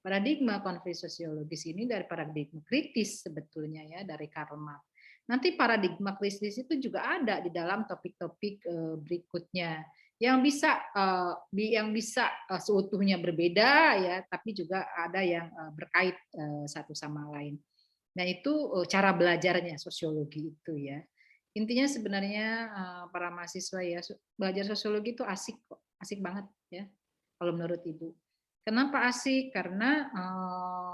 Paradigma konflik sosiologis ini dari paradigma kritis sebetulnya ya, dari Karl Marx. Nanti paradigma kritis itu juga ada di dalam topik-topik berikutnya yang bisa seutuhnya berbeda ya, tapi juga ada yang berkait satu sama lain. Nah itu cara belajarnya sosiologi itu ya. Intinya sebenarnya para mahasiswa ya belajar sosiologi itu asik kok, asik banget ya kalau menurut Ibu. Kenapa asik? Karena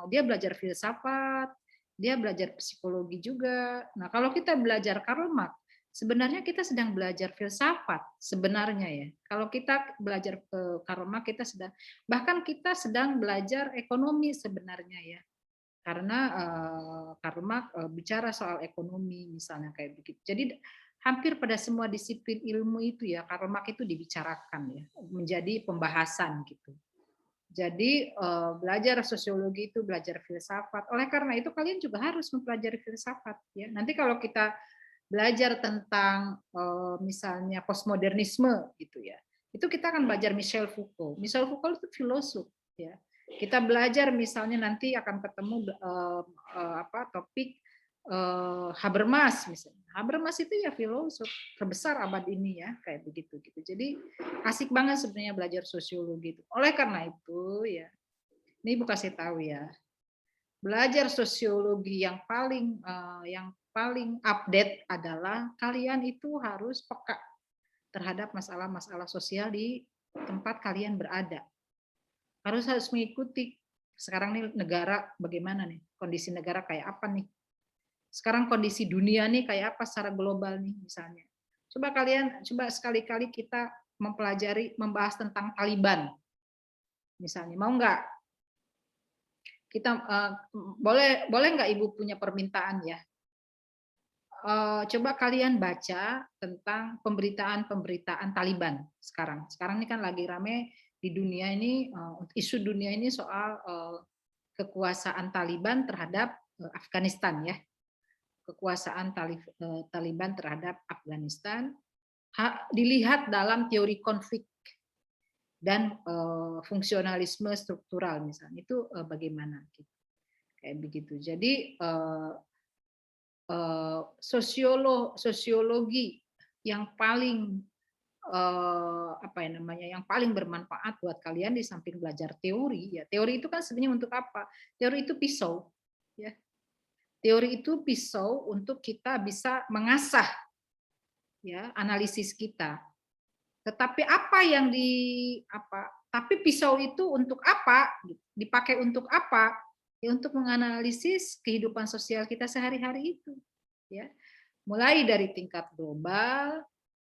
dia belajar filsafat, dia belajar psikologi juga. Nah kalau kita belajar Karl Marx, sebenarnya kita sedang belajar filsafat sebenarnya ya. Kalau kita belajar ke Karl Marx bahkan kita sedang belajar ekonomi sebenarnya ya. Karena Karl Marx bicara soal ekonomi misalnya kayak begitu. Jadi hampir pada semua disiplin ilmu itu ya Karl Marx itu dibicarakan ya, menjadi pembahasan gitu. Jadi belajar sosiologi itu belajar filsafat. Oleh karena itu kalian juga harus mempelajari filsafat ya. Nanti kalau kita belajar tentang misalnya postmodernisme gitu ya, itu kita akan belajar Michel Foucault. Michel Foucault itu filosof ya. Kita belajar misalnya nanti akan ketemu topik Habermas misalnya. Habermas itu ya filosof terbesar abad ini ya, kayak begitu gitu. Jadi asik banget sebenarnya belajar sosiologi itu. Oleh karena itu ya, ini Bu kasih tahu ya, belajar sosiologi yang paling update adalah kalian itu harus peka terhadap masalah-masalah sosial di tempat kalian berada. Harus mengikuti sekarang nih negara bagaimana nih, kondisi negara kayak apa nih. Sekarang kondisi dunia nih kayak apa secara global nih misalnya. Coba sekali-kali kita mempelajari, membahas tentang Taliban. Misalnya, mau nggak? Kita boleh nggak Ibu punya permintaan ya? Coba kalian baca tentang pemberitaan Taliban sekarang. Sekarang ini kan lagi rame di dunia ini, isu dunia ini soal kekuasaan Taliban terhadap Afghanistan ya. Kekuasaan Taliban terhadap Afghanistan dilihat dalam teori konflik dan fungsionalisme struktural misalnya, itu bagaimana gitu. Kayak begitu. Jadi sosiologi yang paling yang paling bermanfaat buat kalian di samping belajar teori ya. Teori itu kan sebenarnya untuk apa? Teori itu pisau ya. Teori itu pisau untuk kita bisa mengasah ya analisis kita. Tetapi tapi pisau itu untuk apa? Dipakai untuk apa? ya untuk menganalisis kehidupan sosial kita sehari-hari itu, ya. Mulai dari tingkat global,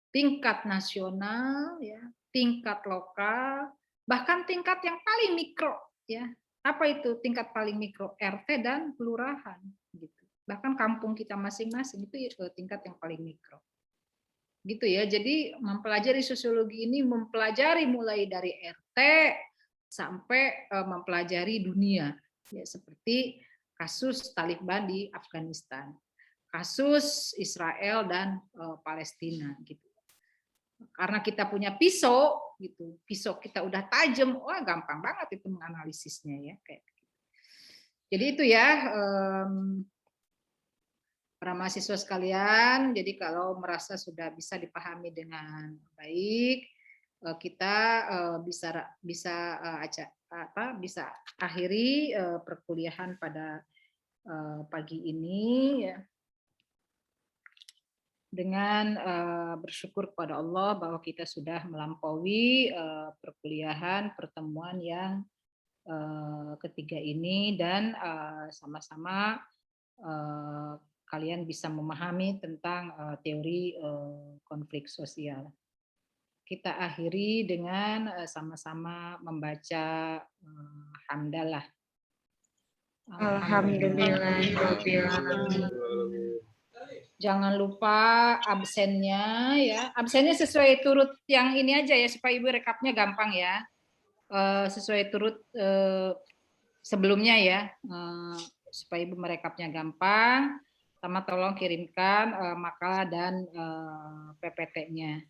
tingkat nasional, ya, tingkat lokal, bahkan tingkat yang paling mikro, ya. Apa itu tingkat paling mikro? RT dan kelurahan, gitu. Bahkan kampung kita masing-masing itu tingkat yang paling mikro. Gitu ya. Jadi mempelajari sosiologi ini mempelajari mulai dari RT sampai mempelajari dunia, ya, seperti kasus Taliban di Afghanistan, kasus Israel dan Palestina, gitu. Karena kita punya pisau, gitu, pisau kita udah tajam, wah gampang banget itu menganalisisnya, ya, kayak gitu. Jadi itu ya, para mahasiswa sekalian. Jadi kalau merasa sudah bisa dipahami dengan baik, kita bisa akhiri perkuliahan pada pagi ini, ya, dengan bersyukur kepada Allah bahwa kita sudah melampaui perkuliahan pertemuan yang ketiga ini, dan sama-sama kalian bisa memahami tentang teori konflik sosial. Kita akhiri dengan sama-sama membaca hamdalah. Alhamdulillahirobbilalamin. Jangan lupa absennya, ya. Absennya sesuai turut yang ini aja ya, supaya Ibu rekapnya gampang ya. Sesuai turut sebelumnya ya, supaya Ibu merekapnya gampang. Sama tolong kirimkan makalah dan PPT-nya.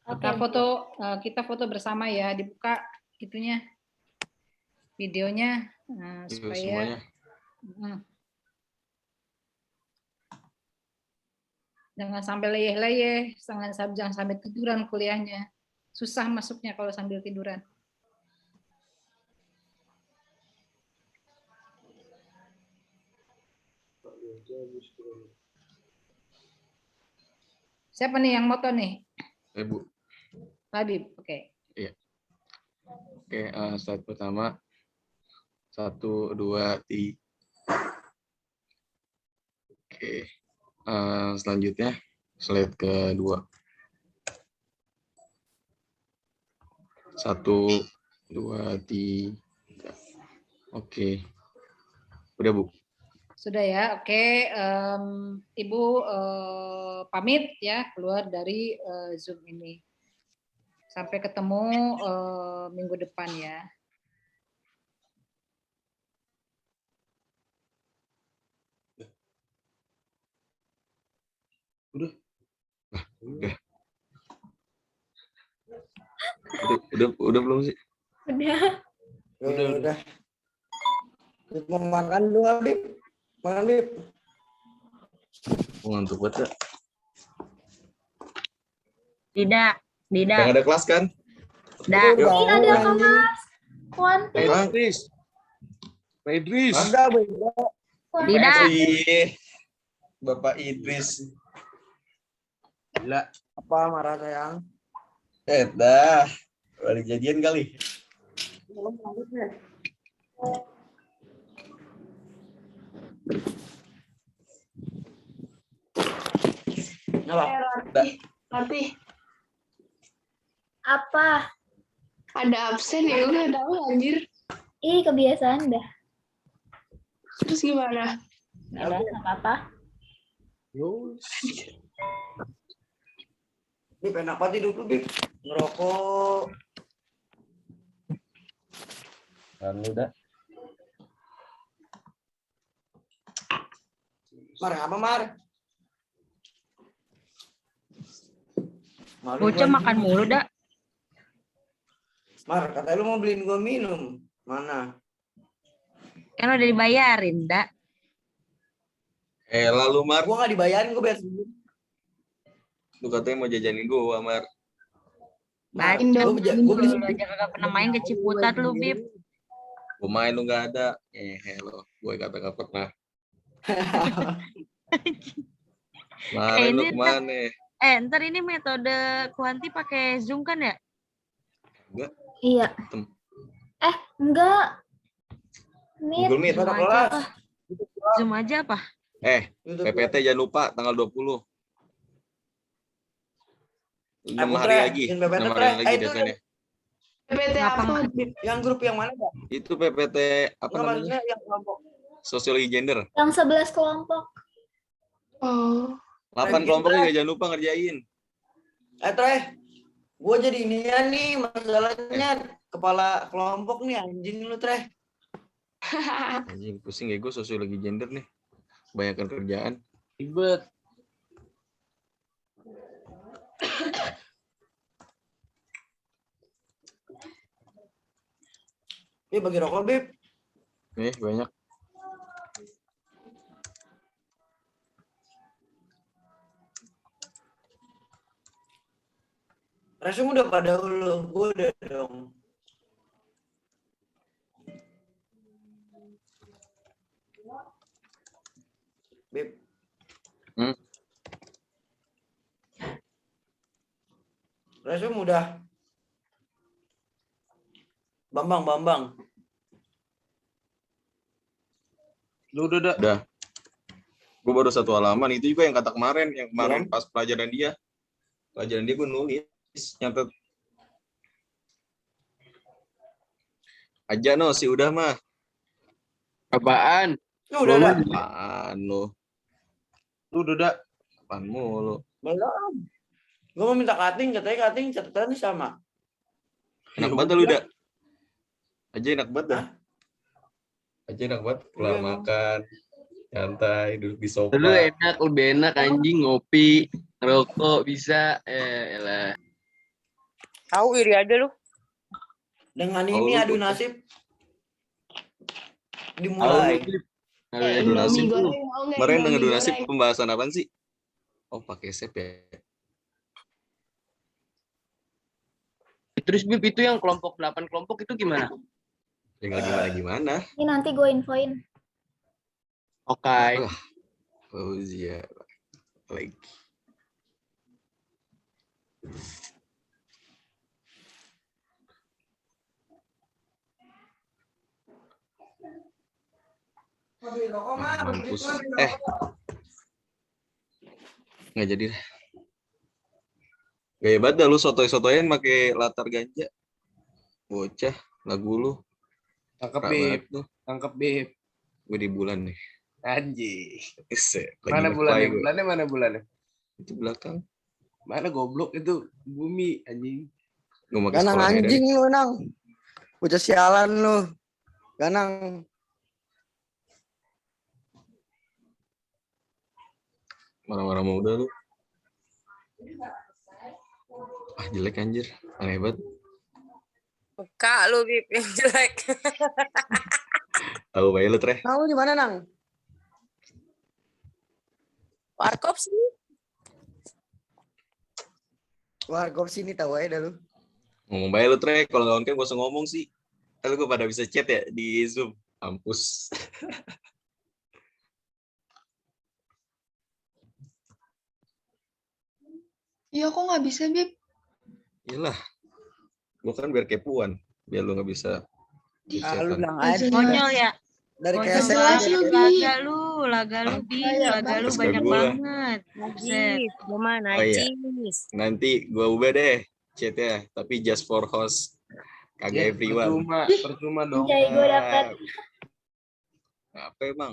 Kita foto bersama ya, dibuka itunya videonya supaya jangan sampai leyeh-leyeh, jangan sampai tiduran kuliahnya. Susah masuknya kalau sambil tiduran. Siapa nih yang moto nih? Bu. Habib, oke. Iya. Oke, slide pertama. 1, 2, 3. Oke. Selanjutnya slide kedua. 1, 2, 3. Oke. Udah, Bu. Sudah ya, oke. Ibu pamit ya keluar dari Zoom ini. Sampai ketemu minggu depan ya. Udah belum sih? Udah. Mau makan dulu, Habib. Makan, Habib. Ngantuk banget. Tidak. Yang ada kelas kan? Tidak. Ada kelas. Kuanti. Idris. Ada, Bu. Tidak. Bapak Idris. Gila. Apa marah sayang? Dah. Balik jadian kali. Tapi Apa? ada absen ya udah tahu anjir. Ih, kebiasaan dah. Terus gimana? Ya udah, nggak apa-apa. Bib, enak banget hidup lu, Bib. Ngerokok. Kan udah. Mar, apa, Mar? Bocah makan mulu, dak. Mar, katanya lu mau beliin gua minum. Mana? Kan udah dibayarin, dak. Lalu Mar. Gua nggak dibayarin, gua bayar sendiri. Lu katanya mau jajanin gua, Mar. Mar, Bacot. gua beli Lu aja kagak pernah main ke Ciputat lu, Bib. Gua main lu nggak ada. Lo. Gue kata nggak pernah. Kemarin lu kemana? Ntar ini metode kuanti pakai Zoom kan ya? Enggak. Iya. Enggak. Google Meet. Zoom aja. Zoom aja apa? PPT jangan lupa tanggal 20. 6 hari Tre, lagi. yang PPT, 6 hari Tre. lagi Itu deadline-nya. PPT apa? Yang grup yang mana, Pak? Itu PPT apa Nggak, namanya? maksudnya yang kelompok. Sosiologi gender. Yang 11 kelompok. Oh. 8 kelompoknya juga jangan lupa ngerjain. Tre, gue jadi ininya nih masalahnya kepala kelompok nih anjing lu, Tre. Anjing pusing ya gue sosiologi gender nih. Banyakkan kerjaan. Ribet. Bagi rokok, Bib. Banyak. Resume udah pada lu, gue udah dong. Bib. Resume udah. Bambang. Lu udah. Gue baru 1 halaman. Itu juga yang kata kemarin. Yang kemarin pas pelajaran dia. Pelajaran dia gue nulis. Nyatet. Aja no sih udah mah. Apaan? Udah. Apaan lu? Lu udah. Apaan mulu? Belum. Gue mau minta cutting, katanya cutting catatannya sama. Enak banget lu udah. Aja enak banget dah. Aja enak banget. Pulang makan. Santai, duduk di sofa. Lu enak, lebih enak anjing ngopi, ngerokok bisa. Elah. Tahu iri aja lu. Dengan ini adu nasib dimulai. Adu nasib tuh. Kemarin dengan adu nasib pembahasan apaan sih? Oh, pakai sep ya. Terus Bib itu yang kelompok 8 kelompok itu gimana? Ya gimana? Ini nanti gue infoin. Oke. Fauzia lagi. Mampus. Nggak jadi. Gaya banget dah lu sotoy-sotoyan pakai latar ganja. Bocah, lagu lu. Tangkep Bib. Tangkep Bib. Gue di bulan nih. Anjing. Mana bulannya? Mana bulannya? Itu belakang. Mana goblok itu bumi anjing. Ganang anjing lu, Nang. Bocah sialan lu. Ganang. Marah-marah muda lu. Jelek anjir. Aneh banget. Muka lu Bib yang jelek. Tahu bayi lu, Tre. Nah, lu di mana, Nang? Warkop sini. Warkop sini tahu aja dah lu. Ngomong bayi lu, Tre. Kalau nggak gak usah ngomong sih. Kalau gue pada bisa chat ya di Zoom. Kampus. Iya, kok nggak bisa, Bib? Iyalah. Gue kan biar kepuan. Biar lu nggak bisa. Lu bilang aja. Konyol ya. Dari laga lu banyak banget. Najis, nanti gue ubah deh chatnya, tapi just for host, kagak everyone. Percuma dong. Gue dapat. Apa emang?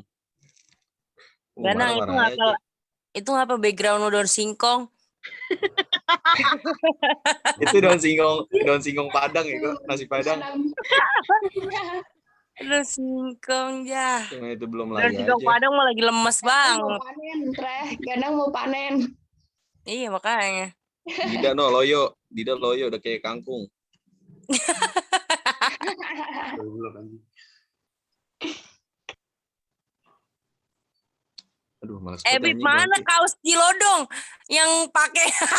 Ganang itu ngapa background lu daun singkong? Itu daun singkong Padang itu, nasi Padang. Daun singkong ya. Cuma itu belum lagi. Daun singkong Padang mau lagi lemes banget. Mau panen, Tre. Ganang mau panen. Iya makanya. Dida loyo udah kayak kangkung. Aduh, malas. Bib, mana kaos Cilodong yang pakai